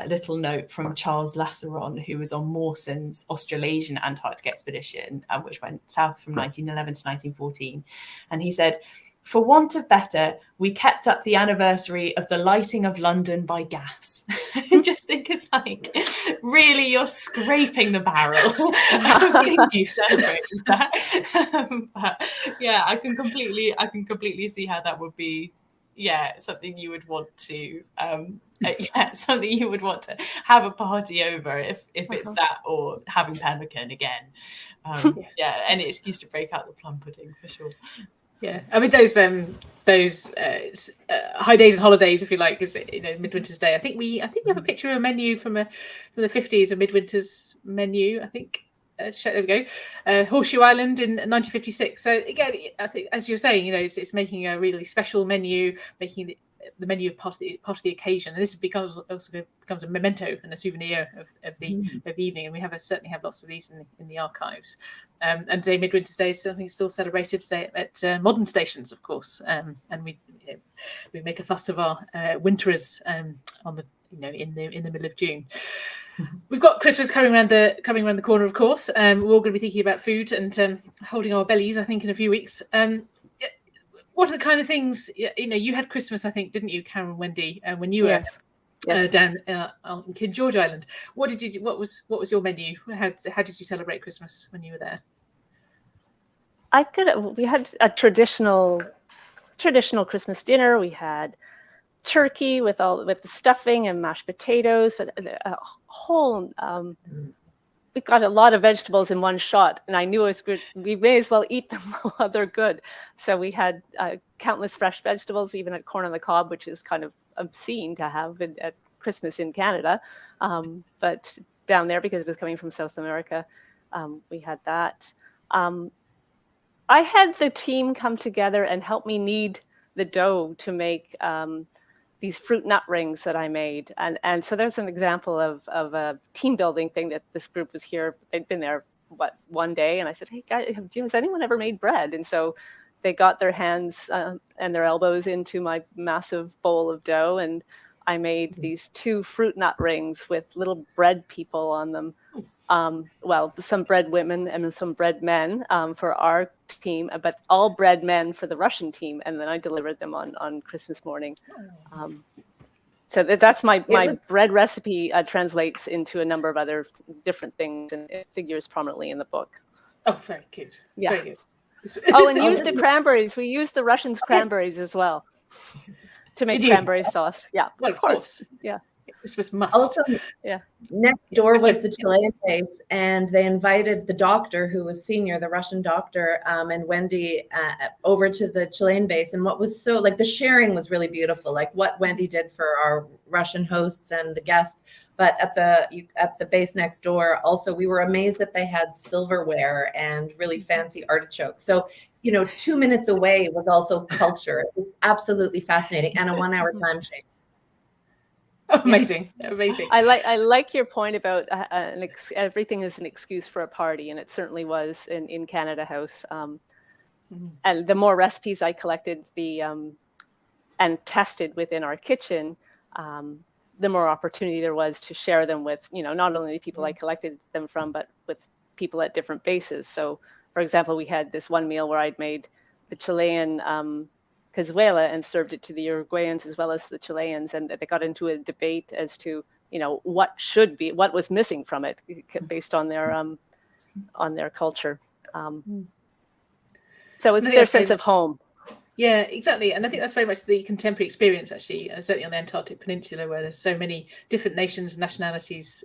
little note from Charles Lasseron, who was on Mawson's Australasian Antarctic expedition, which went south from 1911 to 1914. And he said, "For want of better, we kept up the anniversary of the lighting of London by gas." I just think it's like, really, you're scraping the barrel. You celebrate that. But yeah, I can completely see how that would be, something you would want to, something you would want to have a party over if it's that, or having pemmican again. Any excuse to break out the plum pudding for sure. Yeah, I mean those high days and holidays, if you like, is, you know, Midwinter's Day. I think we have a picture of a menu from the 50s, a Midwinter's menu. I think there we go. Horseshoe Island in 1956. So again, I think, as you're saying, you know, it's making a really special menu, making the menu part of the occasion, and this becomes a memento and a souvenir of the evening. And we certainly have lots of these in the archives. And today, Midwinter's Day is something still celebrated today at modern stations, of course. And we make a fuss of our winterers on the, you know, in the middle of June. We've got Christmas coming around the corner, of course. We're all going to be thinking about food and holding our bellies, I think, in a few weeks. What are the kind of things, you know, you had Christmas, I think, didn't you, Karen and Wendy, when you were down on King George Island? What was your menu? How did you celebrate Christmas when you were there? We had a traditional Christmas dinner. We had turkey with the stuffing and mashed potatoes, but a whole. We got a lot of vegetables in one shot, and I knew it was good. We may as well eat them while they're good. So we had countless fresh vegetables. We even had corn on the cob, which is kind of obscene to have at Christmas in Canada. But down there, because it was coming from South America, we had that. I had the team come together and help me knead the dough to make these fruit nut rings that I made. And so there's an example of a team building thing that this group was here. They'd been there, one day. And I said, "Hey, guys, has anyone ever made bread?" And so they got their hands and their elbows into my massive bowl of dough. And I made these 2 fruit nut rings with little bread people on them. Some bread women and some bread men for our team, but all bread men for the Russian team. And then I delivered them on Christmas morning. So that's my bread recipe translates into a number of other different things, and it figures prominently in the book. Oh, very good. Yeah. Very good. And use the cranberries. We used the Russians' cranberries as well to make cranberry sauce. Yeah, well, of course. Yeah. Christmas must. Also, Yeah. next door was the Chilean base, and they invited the doctor who was senior, the Russian doctor, and Wendy over to the Chilean base. And what was so like the sharing was really beautiful, like what Wendy did for our Russian hosts and the guests. But at the base next door, also we were amazed that they had silverware and really fancy artichokes. So 2 minutes away was also culture. It was absolutely fascinating, and a 1-hour time change. Amazing. I like your point about everything is an excuse for a party, and it certainly was in Canada House. And the more recipes I collected and tested within our kitchen, the more opportunity there was to share them with not only the people I collected them from, but with people at different bases. So, for example, we had this one meal where I'd made the Chilean cazuela and served it to the Uruguayans as well as the Chileans, and they got into a debate as to what was missing from it based on their culture. So it's their sense of home. Yeah, exactly. And I think that's very much the contemporary experience, actually, certainly on the Antarctic Peninsula, where there's so many different nations and nationalities,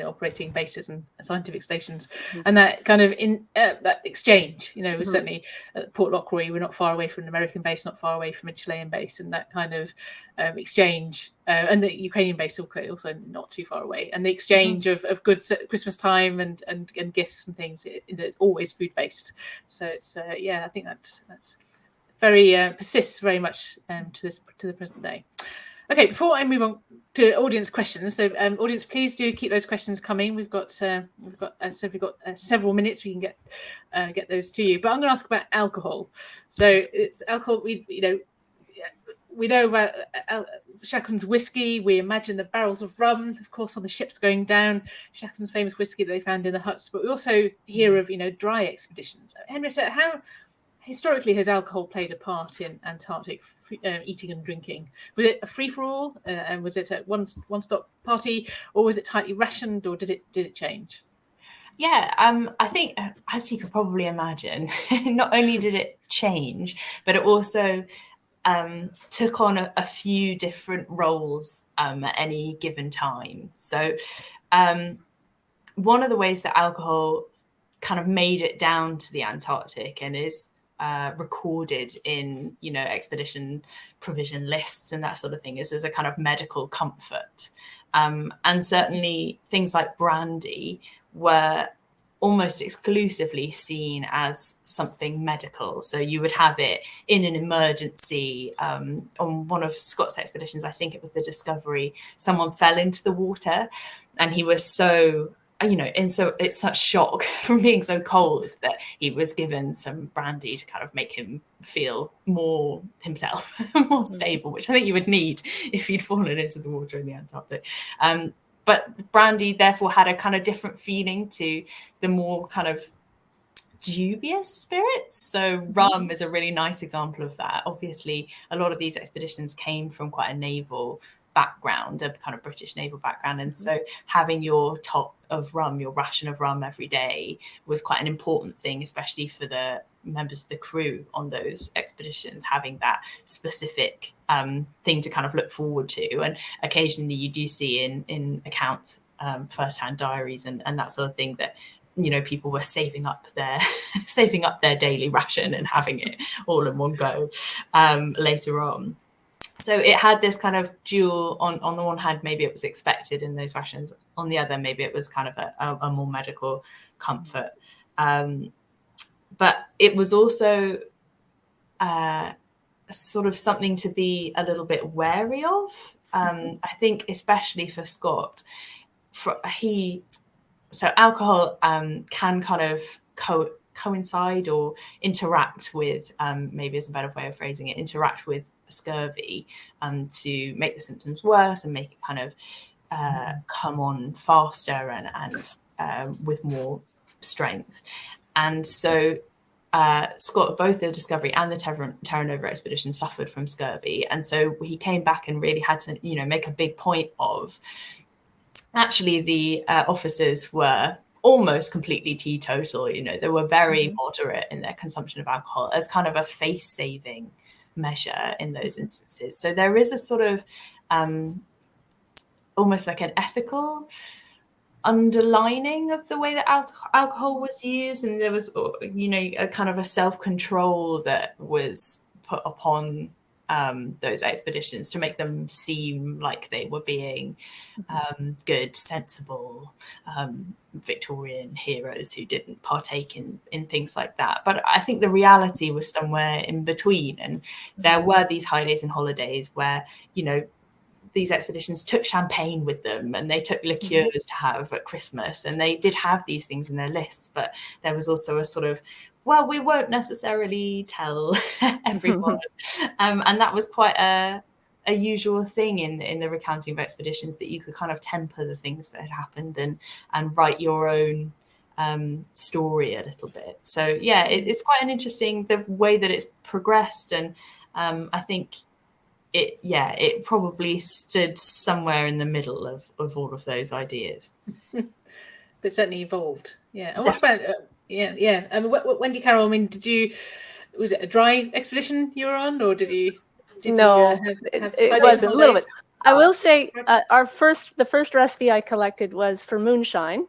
operating bases and scientific stations. And that kind of that exchange, certainly at Port Lockroy, we're not far away from an American base, not far away from a Chilean base, and that kind of exchange, and the Ukrainian base also not too far away. And the exchange of goods at Christmas time and gifts and things, it's always food based. So it's I think that's very persists very much to the present day. Okay, before I move on to audience questions, so audience, please do keep those questions coming. We've got several minutes. We can get those to you. But I'm going to ask about alcohol. So it's alcohol. We know about Shackleton's whiskey. We imagine the barrels of rum, of course, on the ships going down. Shackleton's famous whiskey that they found in the huts. But we also hear of dry expeditions. Henrietta, how historically has alcohol played a part in Antarctic eating and drinking? Was it a free-for-all, and was it a one-stop party, or was it tightly rationed, or did it change? Yeah, I think, as you could probably imagine, not only did it change, but it also took on a few different roles at any given time. So one of the ways that alcohol kind of made it down to the Antarctic and is recorded in expedition provision lists and that sort of thing is as a kind of medical comfort, and certainly things like brandy were almost exclusively seen as something medical. So you would have it in an emergency. On one of Scott's expeditions, I think it was the Discovery, someone fell into the water and he was so it's such shock from being so cold that he was given some brandy to kind of make him feel more himself, more stable, which I think you would need if you'd fallen into the water in the Antarctic. But brandy therefore had a kind of different feeling to the more kind of dubious spirits. So rum is a really nice example of that. Obviously, a lot of these expeditions came from quite a naval background, a kind of British naval background, and so having your top of rum, your ration of rum every day was quite an important thing, especially for the members of the crew on those expeditions, having that specific thing to kind of look forward to. And occasionally you do see in accounts, first-hand diaries and that sort of thing, that people were saving up their daily ration and having it all in one go later on. So it had this kind of dual, on the one hand, maybe it was expected in those rations. On the other, maybe it was kind of a more medical comfort. But it was also sort of something to be a little bit wary of. I think especially for Scott, so alcohol can kind of coincide or interact with, maybe is a better way of phrasing it, interact with scurvy to make the symptoms worse and make it kind of come on faster and with more strength. And so Scott, both the Discovery and the Terra Nova expedition suffered from scurvy. And so he came back and really had to, make a big point of, actually the officers were almost completely teetotal. They were very moderate in their consumption of alcohol as kind of a face-saving measure in those instances. So there is a sort of almost like an ethical underlining of the way that alcohol was used, and there was, you know, a kind of a self-control that was put upon those expeditions to make them seem like they were being good, sensible, Victorian heroes who didn't partake in things like that. But I think the reality was somewhere in between, and there were these high days and holidays where, you know, these expeditions took champagne with them, and they took liqueurs to have at Christmas, and they did have these things in their lists. But there was also a sort of, well, we won't necessarily tell everyone, and that was quite a usual thing in the recounting of expeditions, that you could kind of temper the things that had happened and write your own story a little bit. So yeah, it's quite an interesting, the way that it's progressed, and I think it probably stood somewhere in the middle of all of those ideas. But certainly evolved. Yeah. And what about Wendy, Carol, I mean, was it a dry expedition you were on, or did you No, have it wasn't. A little bit. I will say the first recipe I collected was for moonshine.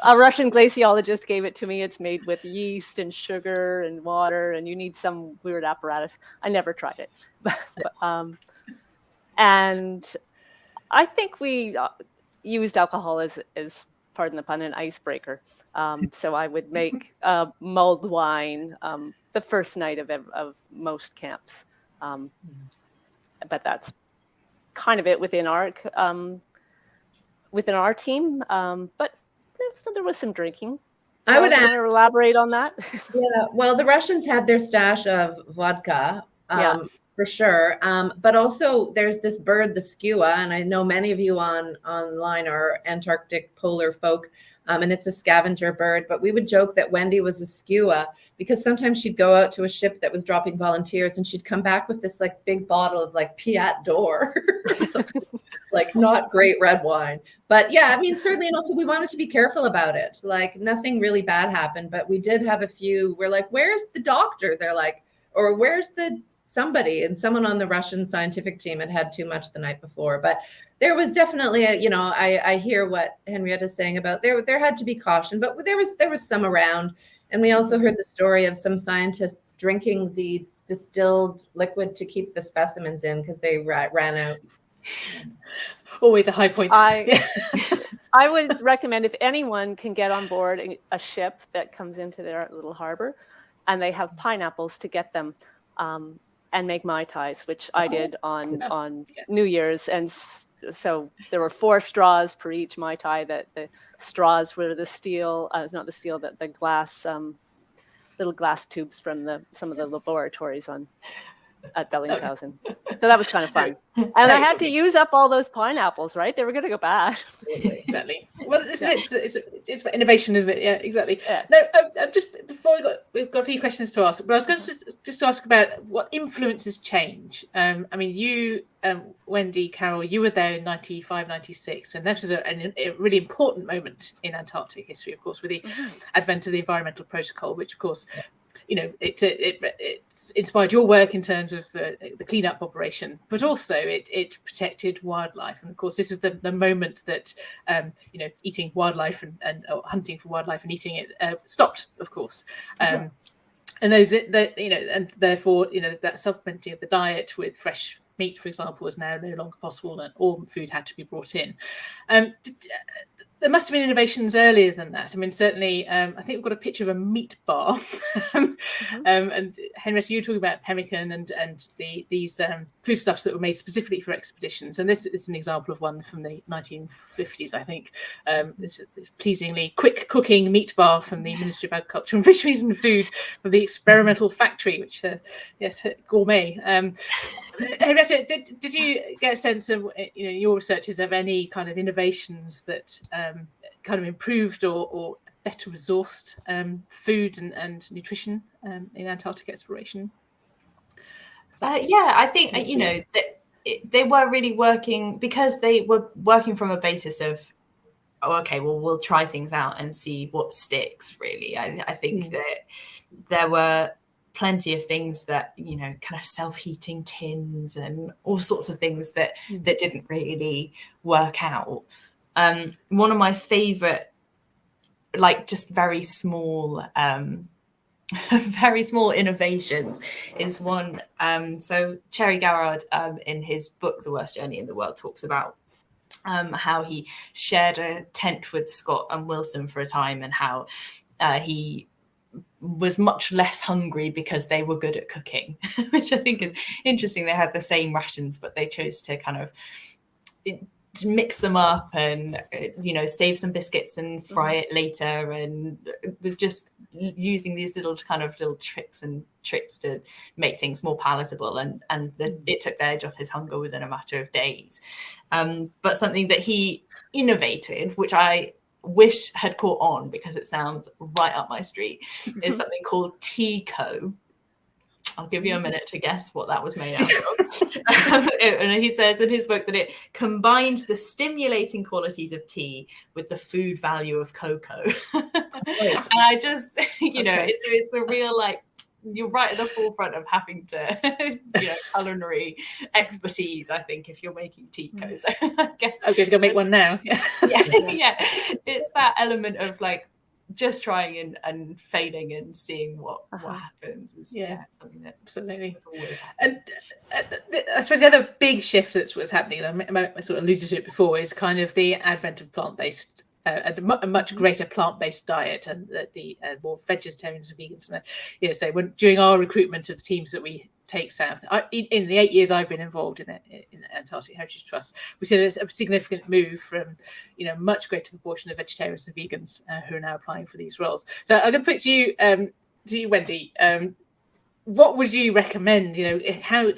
A Russian glaciologist gave it to me. It's made with yeast and sugar and water, and you need some weird apparatus. I never tried it. And I think we used alcohol as, pardon the pun, an icebreaker. So I would make mulled wine the first night of most camps. But that's kind of it within our team. But there was some drinking. I would elaborate on that. Yeah, well, the Russians had their stash of vodka, for sure. But also there's this bird, the skua, and I know many of you online are Antarctic polar folk, and it's a scavenger bird. But we would joke that Wendy was a skua because sometimes she'd go out to a ship that was dropping volunteers, and she'd come back with this like big bottle of like Piat d'Or, like not great red wine. But yeah, I mean, certainly, and also we wanted to be careful about it. Like nothing really bad happened, but we did have a few. We're like, where's the doctor? They're like, or where's the somebody? And someone on the Russian scientific team had too much the night before. But there was definitely I hear what Henrietta's saying about there had to be caution, but there was some around. And we also heard the story of some scientists drinking the distilled liquid to keep the specimens in because they ran out. Always a high point. I would recommend, if anyone can get on board a ship that comes into their little harbor and they have pineapples, to get them and make Mai Tais, which I did on New Year's. And so there were 4 straws per each Mai Tai. That the straws were the steel, not the steel, the glass, little glass tubes from some of the laboratories at Bellingshausen. So that was kind of fun. And I had to use up all those pineapples, right? They were going to go bad. Exactly. Well, it's about innovation, isn't it? Yeah, exactly. Yes. No, just before we've got a few questions to ask, but I was going to just ask about what influences change. I mean, you, Wendy, Carol, you were there in 95, 96, and this was a really important moment in Antarctic history, of course, with the advent of the environmental protocol, which, of course, it's inspired your work in terms of the cleanup operation, but also it protected wildlife. And of course, this is the moment that eating wildlife and hunting for wildlife and eating it stopped, of course. And and therefore that supplementing of the diet with fresh meat, for example, is now no longer possible, and all food had to be brought in. There must have been innovations earlier than that. I mean, certainly, I think we've got a picture of a meat bar. And Henrietta, you were talking about pemmican and these foodstuffs that were made specifically for expeditions. And this is an example of one from the 1950s, I think. This pleasingly quick cooking meat bar from the Ministry of Agriculture and Fisheries and Food from the Experimental Factory, which, gourmet. Henrietta, did you get a sense of your researches of any kind of innovations that kind of improved or better resourced food and nutrition in Antarctic exploration? I think they were really working, because they were working from a basis of, we'll try things out and see what sticks. Really, I think that there were plenty of things that, you know, kind of self-heating tins and all sorts of things that didn't really work out. One of my favorite, like, just very small very small innovations is one. So Cherry Garrard, in his book The Worst Journey in the World, talks about how he shared a tent with Scott and Wilson for a time, and how he was much less hungry because they were good at cooking, which I think is interesting. They had the same rations, but they chose to kind of to mix them up and, you know, save some biscuits and fry it later, and just using these little tricks to make things more palatable, and it took the edge off his hunger within a matter of days. But something that he innovated, which I wish had caught on because it sounds right up my street, is something called Teaco. I'll give you a minute to guess what that was made out of. And he says in his book that it combined the stimulating qualities of tea with the food value of cocoa. And I just, you know, it's the real, like, you're right at the forefront of having to, you know, culinary expertise, I think, if you're making Teaco. So I guess I'm going to go make one now. yeah. It's that element of, like, just trying and failing and seeing what happens is something that absolutely. Always and I suppose the other big shift that's what's happening, and I sort of alluded to it before, is kind of the advent of plant-based, a much greater plant-based diet, and the more vegetarians and vegans. And you know, so during our recruitment of the teams that we take south, in the 8 years I've been involved in the Antarctic Heritage Trust, we've seen a significant move from, you know, much greater proportion of vegetarians and vegans who are now applying for these roles. So I'm going to put to you, Wendy. What would you recommend? You know, how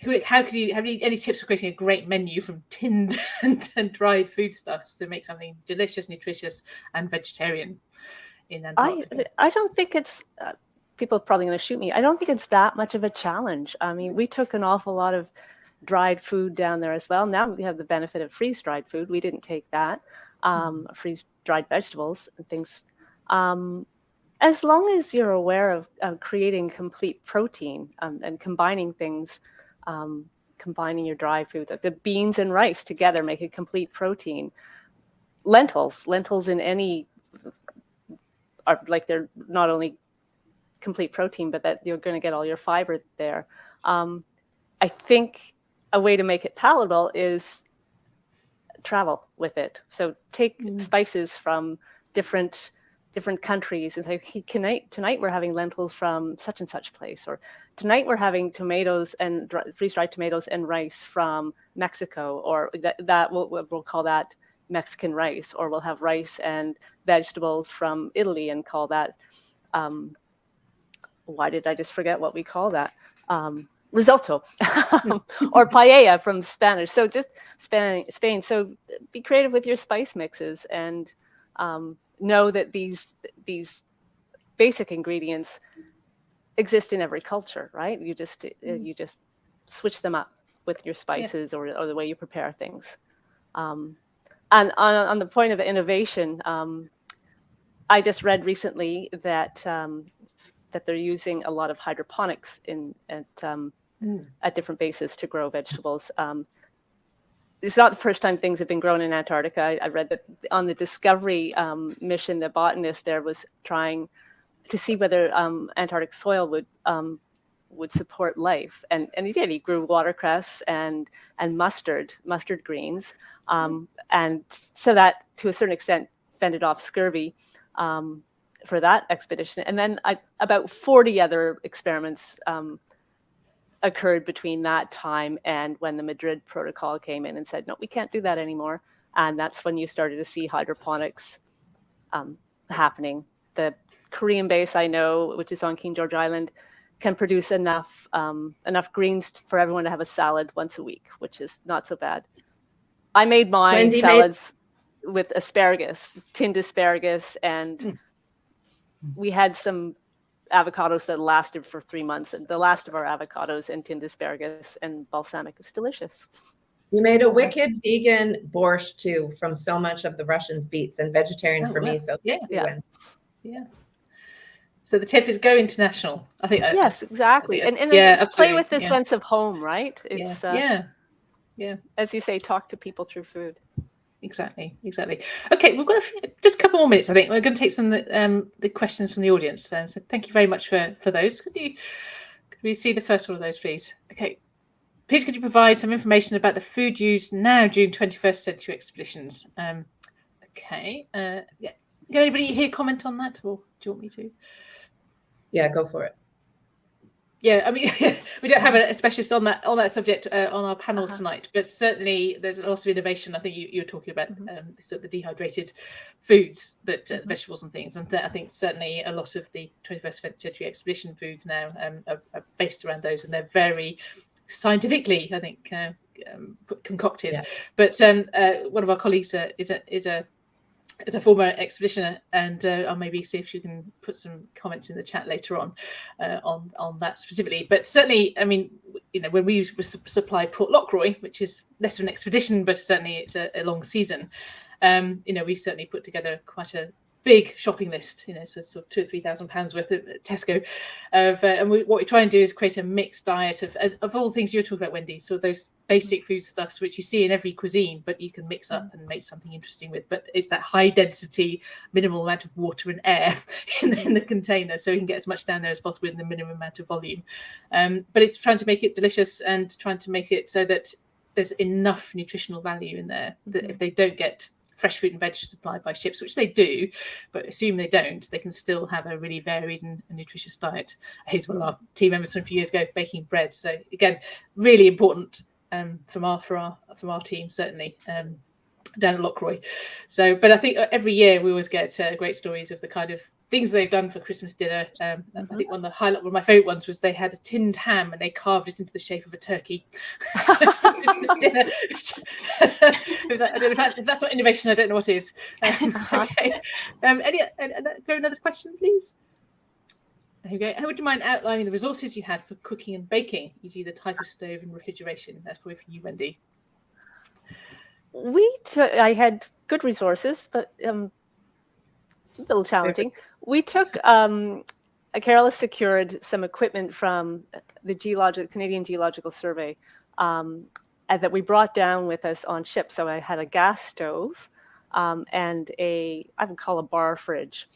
could you have any tips for creating a great menu from tinned and dried foodstuffs to make something delicious, nutritious, and vegetarian in Antarctica? I don't think it's. People are probably going to shoot me. I don't think it's that much of a challenge. I mean, we took an awful lot of dried food down there as well. Now we have the benefit of freeze-dried food. We didn't take that. Freeze-dried vegetables and things. As long as you're aware of creating complete protein and combining things, combining your dry food, the beans and rice together make a complete protein. Lentils in any are like, they're not only complete protein, but that you're going to get all your fiber there. I think a way to make it palatable is travel with it. So take spices from different countries and say, hey, tonight we're having lentils from such and such place, or tonight we're having tomatoes and freeze-dried tomatoes and rice from Mexico, or that we'll call that Mexican rice, or we'll have rice and vegetables from Italy and call that why did I just forget what we call that? Risotto or paella from Spanish. So just Spain. So be creative with your spice mixes, and know that these basic ingredients exist in every culture, right? You just switch them up with your spices or the way you prepare things. And on the point of innovation, I just read recently that they're using a lot of hydroponics at different bases to grow vegetables. It's not the first time things have been grown in Antarctica. I read that on the Discovery mission, the botanist there was trying to see whether Antarctic soil would support life, and he did. He grew watercress and mustard greens, and so that to a certain extent fended off scurvy for that expedition. And then about 40 other experiments occurred between that time and when the Madrid Protocol came in and said, no, we can't do that anymore. And that's when you started to see hydroponics happening. The Korean base, I know, which is on King George Island, can produce enough greens for everyone to have a salad once a week, which is not so bad. I made my Wendy salads with asparagus, tinned asparagus, and we had some avocados that lasted for 3 months, and the last of our avocados and tinned asparagus and balsamic was delicious. You made a wicked vegan borscht too from so much of the Russians' beets, and vegetarian for me. So yeah. So the tip is go international. I think. Yes, exactly. I think And yeah, play absolutely. with this Yeah. sense of home, right? It's Yeah. as you say, talk to people through food. Exactly. Okay, we've got just a couple more minutes. I think we're going to take some the questions from the audience. So thank you very much for those. Could we see the first one of those, please? Okay. Please, could you provide some information about the food used now during 21st century expeditions? Okay. Yeah. Can anybody here comment on that, or do you want me to? Yeah, go for it. Yeah, I mean, we don't have a specialist on that subject on our panel tonight, but certainly there's a lot of innovation. I think you're talking about the dehydrated foods, that vegetables and things, and I think certainly a lot of the 21st century expedition foods now are based around those, and they're very scientifically, I think, concocted. Yeah. But one of our colleagues is a former expeditioner, and I'll maybe see if you can put some comments in the chat later on that specifically. But certainly, I mean, when we supply Port Lockroy, which is less of an expedition, but certainly it's a long season, we certainly put together quite a big shopping list, so sort of £2,000 or £3,000 worth of Tesco and what we try and do is create a mixed diet of all the things you're talking about, Wendy. So those basic foodstuffs which you see in every cuisine, but you can mix up and make something interesting with. But it's that high density, minimal amount of water and air in the container, so you can get as much down there as possible in the minimum amount of volume. But it's trying to make it delicious and trying to make it so that there's enough nutritional value in there that if they don't get fresh fruit and veg supplied by ships, which they do, but assume they don't, they can still have a really varied and nutritious diet. Here's one of our team members from a few years ago baking bread. So again, really important from our team, certainly down at Lockroy. So, but I think every year we always get great stories of the kind of things they've done for Christmas dinner. I think one of my favourite ones was they had a tinned ham and they carved it into the shape of a turkey for Christmas dinner. I don't know if that's not innovation, I don't know what is. Okay. Another question, please. There you go. And would you mind outlining the resources you had for cooking and baking, e.g. the type of stove and refrigeration? That's probably for you, Wendy. I had good resources, but a little challenging. We took Carol has secured some equipment from the Canadian Geological Survey that we brought down with us on ship. So I had a gas stove and I would call a bar fridge.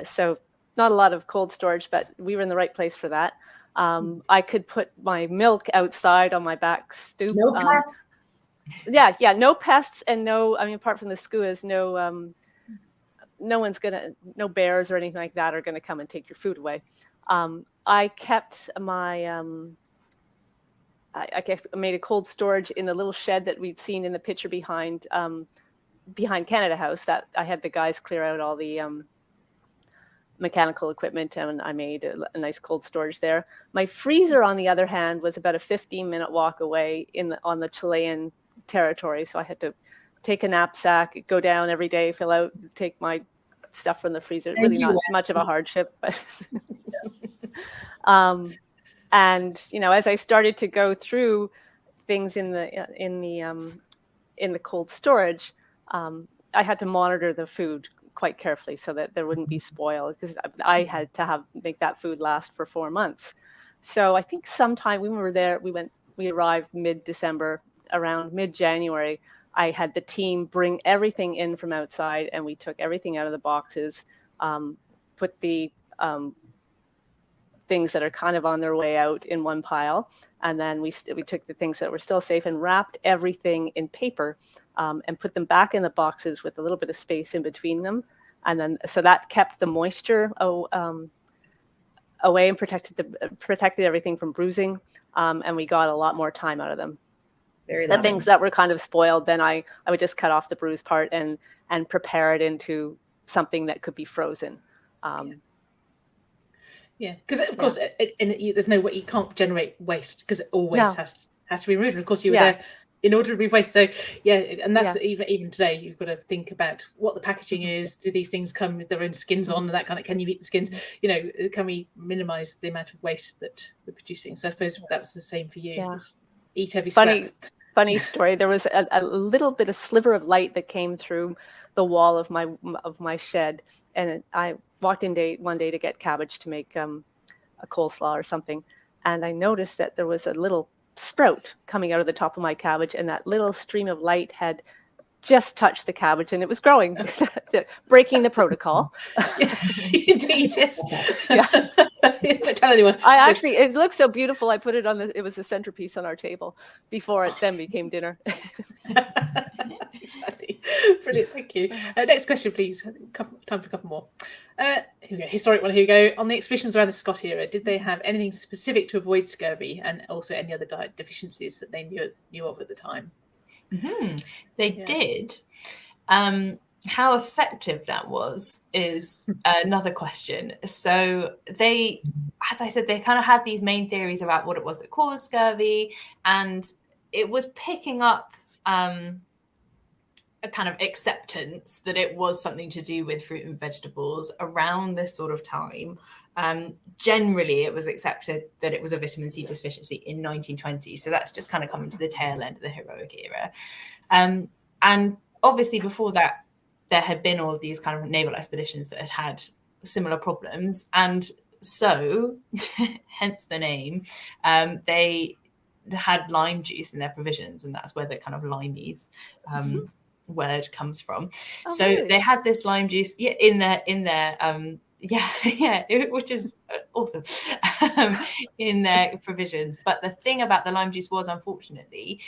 So not a lot of cold storage, but we were in the right place for that. I could put my milk outside on my back stoop. No pests. Yeah, no pests and apart from the skuas, no bears or anything like that are going to come and take your food away. I kept my, I made a cold storage in the little shed that we've seen in the picture behind Canada House, that I had the guys clear out all the mechanical equipment, and I made a nice cold storage there. My freezer, on the other hand, was about a 15-minute walk away on the Chilean territory, so I had to take a knapsack, go down every day, fill out, take my stuff from the freezer. Really not much of a hardship, but and as I started to go through things in the cold storage, I had to monitor the food quite carefully so that there wouldn't be spoil, because I had to make that food last for 4 months. So I think sometime when we were there, we arrived mid-December. Around mid-January, I had the team bring everything in from outside, and we took everything out of the boxes, put the things that are kind of on their way out in one pile, and then we took the things that were still safe and wrapped everything in paper and put them back in the boxes with a little bit of space in between them, and then so that kept the moisture away and protected everything from bruising, and we got a lot more time out of them. The things that were kind of spoiled, then I would just cut off the bruised part and prepare it into something that could be frozen. Because of course, there's no way, you can't generate waste, because all waste has to be removed. And of course, you were there in order to remove waste. So and that's even today, you've got to think about what the packaging is. Do these things come with their own skins on, and that kind of? Can you eat the skins? Can we minimise the amount of waste that we're producing? So I suppose that was the same for you. Yeah. Eat every scrap. Funny story. There was a little bit of sliver of light that came through the wall of my shed, and I walked in one day to get cabbage to make a coleslaw or something, and I noticed that there was a little sprout coming out of the top of my cabbage, and that little stream of light had just touched the cabbage, and it was growing, breaking the protocol. Indeed, yes. Yeah. Don't tell anyone. It looked so beautiful. I put it it was a centerpiece on our table before it then became dinner. Exactly. Brilliant. Thank you. Next question, please. Time for a couple more. Here we go. Historic one. Here we go. On the expeditions around the Scott era, did they have anything specific to avoid scurvy, and also any other diet deficiencies that they knew of at the time? Mm-hmm. They did. How effective that was is another question. So they, as I said, they kind of had these main theories about what it was that caused scurvy, and it was picking up a kind of acceptance that it was something to do with fruit and vegetables around this sort of time. Generally, it was accepted that it was a vitamin C deficiency in 1920. So that's just kind of coming to the tail end of the heroic era. And obviously before that, there had been all of these kind of naval expeditions that had similar problems. And so, hence the name, they had lime juice in their provisions. And that's where the kind of limeys word comes from. Really? They had this lime juice in their which is awesome, in their provisions. But the thing about the lime juice was, unfortunately,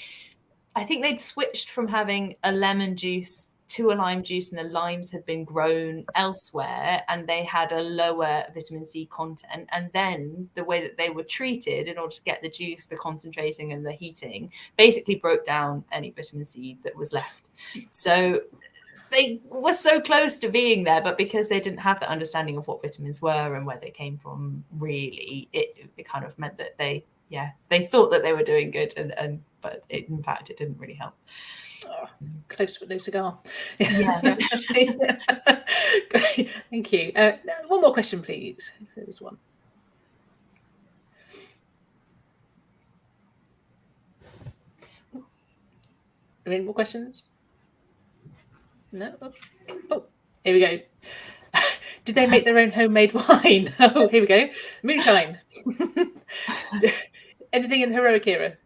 I think they'd switched from having a lemon juice to a lime juice, and the limes had been grown elsewhere, and they had a lower vitamin C content. And then the way that they were treated in order to get the juice, the concentrating and the heating, basically broke down any vitamin C that was left. So they were so close to being there, but because they didn't have the understanding of what vitamins were and where they came from, really, it kind of meant that they thought that they were doing good, but in fact, it didn't really help. Oh, close but no cigar. Yeah. Great, thank you. One more question, please, if there was one. Any more questions? No? Oh, here we go. Did they make their own homemade wine? Oh, here we go. Moonshine. Anything in the heroic era?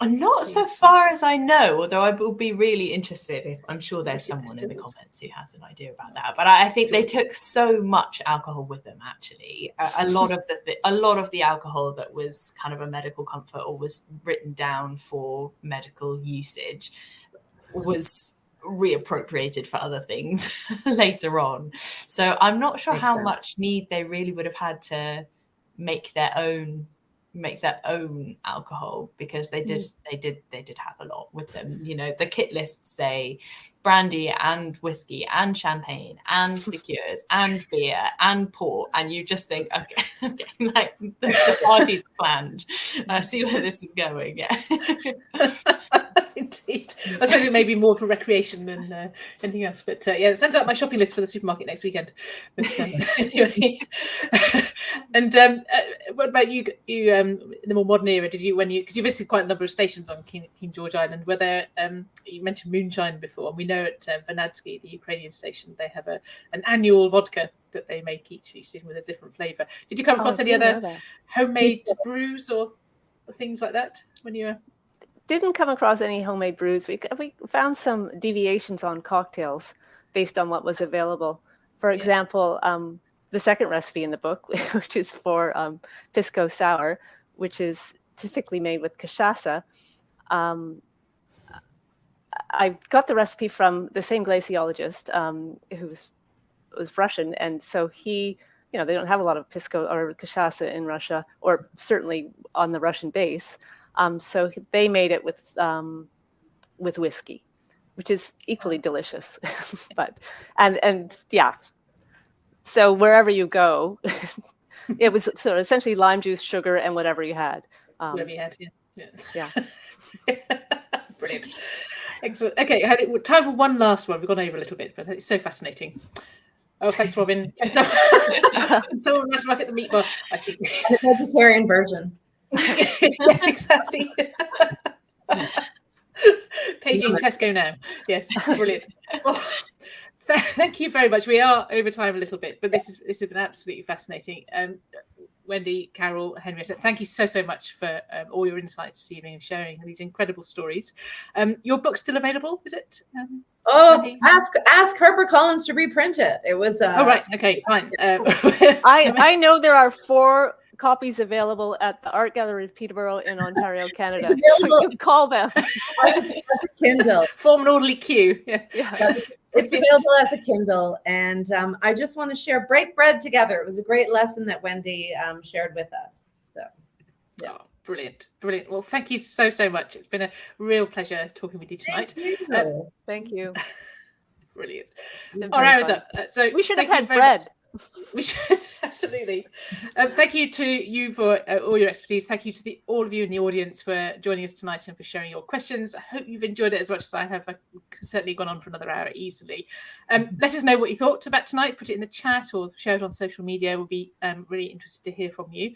Not so far as I know, although I will be really interested. I'm sure there's someone in the comments who has an idea about that. But I think they took so much alcohol with them. Actually, a lot of the alcohol that was kind of a medical comfort or was written down for medical usage was reappropriated for other things later on. So I'm not sure how much need they really would have had to make their own alcohol, because they did have a lot with them. You know, the kit lists say brandy and whiskey and champagne and liqueurs and beer and port, and you just think, okay, like the party's planned. See where this is going. Yeah. Indeed. I suppose it may be more for recreation than anything else, but it sends out my shopping list for the supermarket next weekend. But anyway. And what about you? In the more modern era, because you visited quite a number of stations on King George Island, where there you mentioned moonshine before, and we know at Vernadsky, the Ukrainian station, they have an annual vodka that they make each season with a different flavour. Did you come across any other homemade brews or things like that when you were? Didn't come across any homemade brews. We found some deviations on cocktails based on what was available. For example, the second recipe in the book, which is for pisco sour, which is typically made with cachaça. I got the recipe from the same glaciologist who was Russian, and so he, they don't have a lot of pisco or cachaça in Russia, or certainly on the Russian base. So they made it with whiskey, which is equally delicious. But and so wherever you go, it was sort of essentially lime juice, sugar, and whatever you had. Whatever you had, yeah. Brilliant. Excellent. Okay, time for one last one. We've gone over a little bit, but it's so fascinating. Oh, thanks, Robin. Someone must look at the meat bar, I think. The vegetarian version. Yes, exactly. Paging Tesco now. Yes, brilliant. Well, thank you very much. We are over time a little bit, but this has been absolutely fascinating. Wendy, Carol, Henrietta, thank you so much for all your insights this evening and sharing these incredible stories. Your book's still available, is it? Wendy? ask HarperCollins to reprint it. It was. Oh right, okay, fine. I know there are 4 copies available at the Art Gallery of Peterborough in Ontario, Canada. So you can call them. As a Kindle. Form an orderly queue. Yeah. It's available as a Kindle, and I just want to share break bread together. It was a great lesson that Wendy shared with us. So, yeah. Oh, brilliant. Well, thank you so much. It's been a real pleasure talking with you tonight. Thank you. Brilliant. Our hour is up. So we should have had bread. We should, absolutely. Thank you to you for all your expertise. Thank you to all of you in the audience for joining us tonight and for sharing your questions. I hope you've enjoyed it as much as I have. I've certainly gone on for another hour easily. Let us know what you thought about tonight. Put it in the chat or share it on social media. We'll be really interested to hear from you.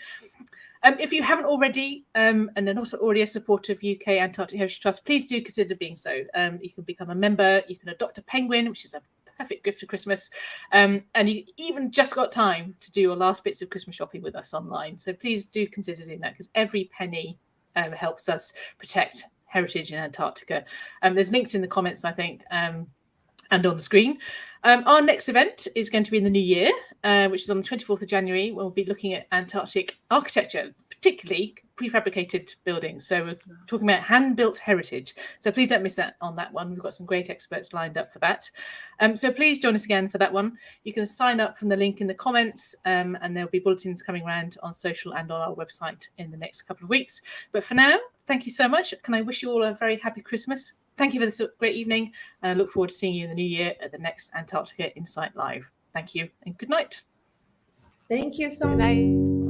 If you haven't already, and are also already a supporter of UK Antarctic Heritage Trust, please do consider being so. You can become a member. You can adopt a penguin, which is a perfect gift for Christmas, and you even just got time to do your last bits of Christmas shopping with us online. So please do consider doing that, because every penny helps us protect heritage in Antarctica. There's links in the comments, I think, and on the screen. Our next event is going to be in the new year, which is on the 24th of January. We'll be looking at Antarctic architecture, particularly prefabricated buildings. So we're talking about hand-built heritage. So please don't miss out on that one. We've got some great experts lined up for that. So please join us again for that one. You can sign up from the link in the comments, and there'll be bulletins coming around on social and on our website in the next couple of weeks. But for now, thank you so much. Can I wish you all a very happy Christmas? Thank you for this great evening, and I look forward to seeing you in the new year at the next Antarctica Insight Live. Thank you and good night. Thank you so much.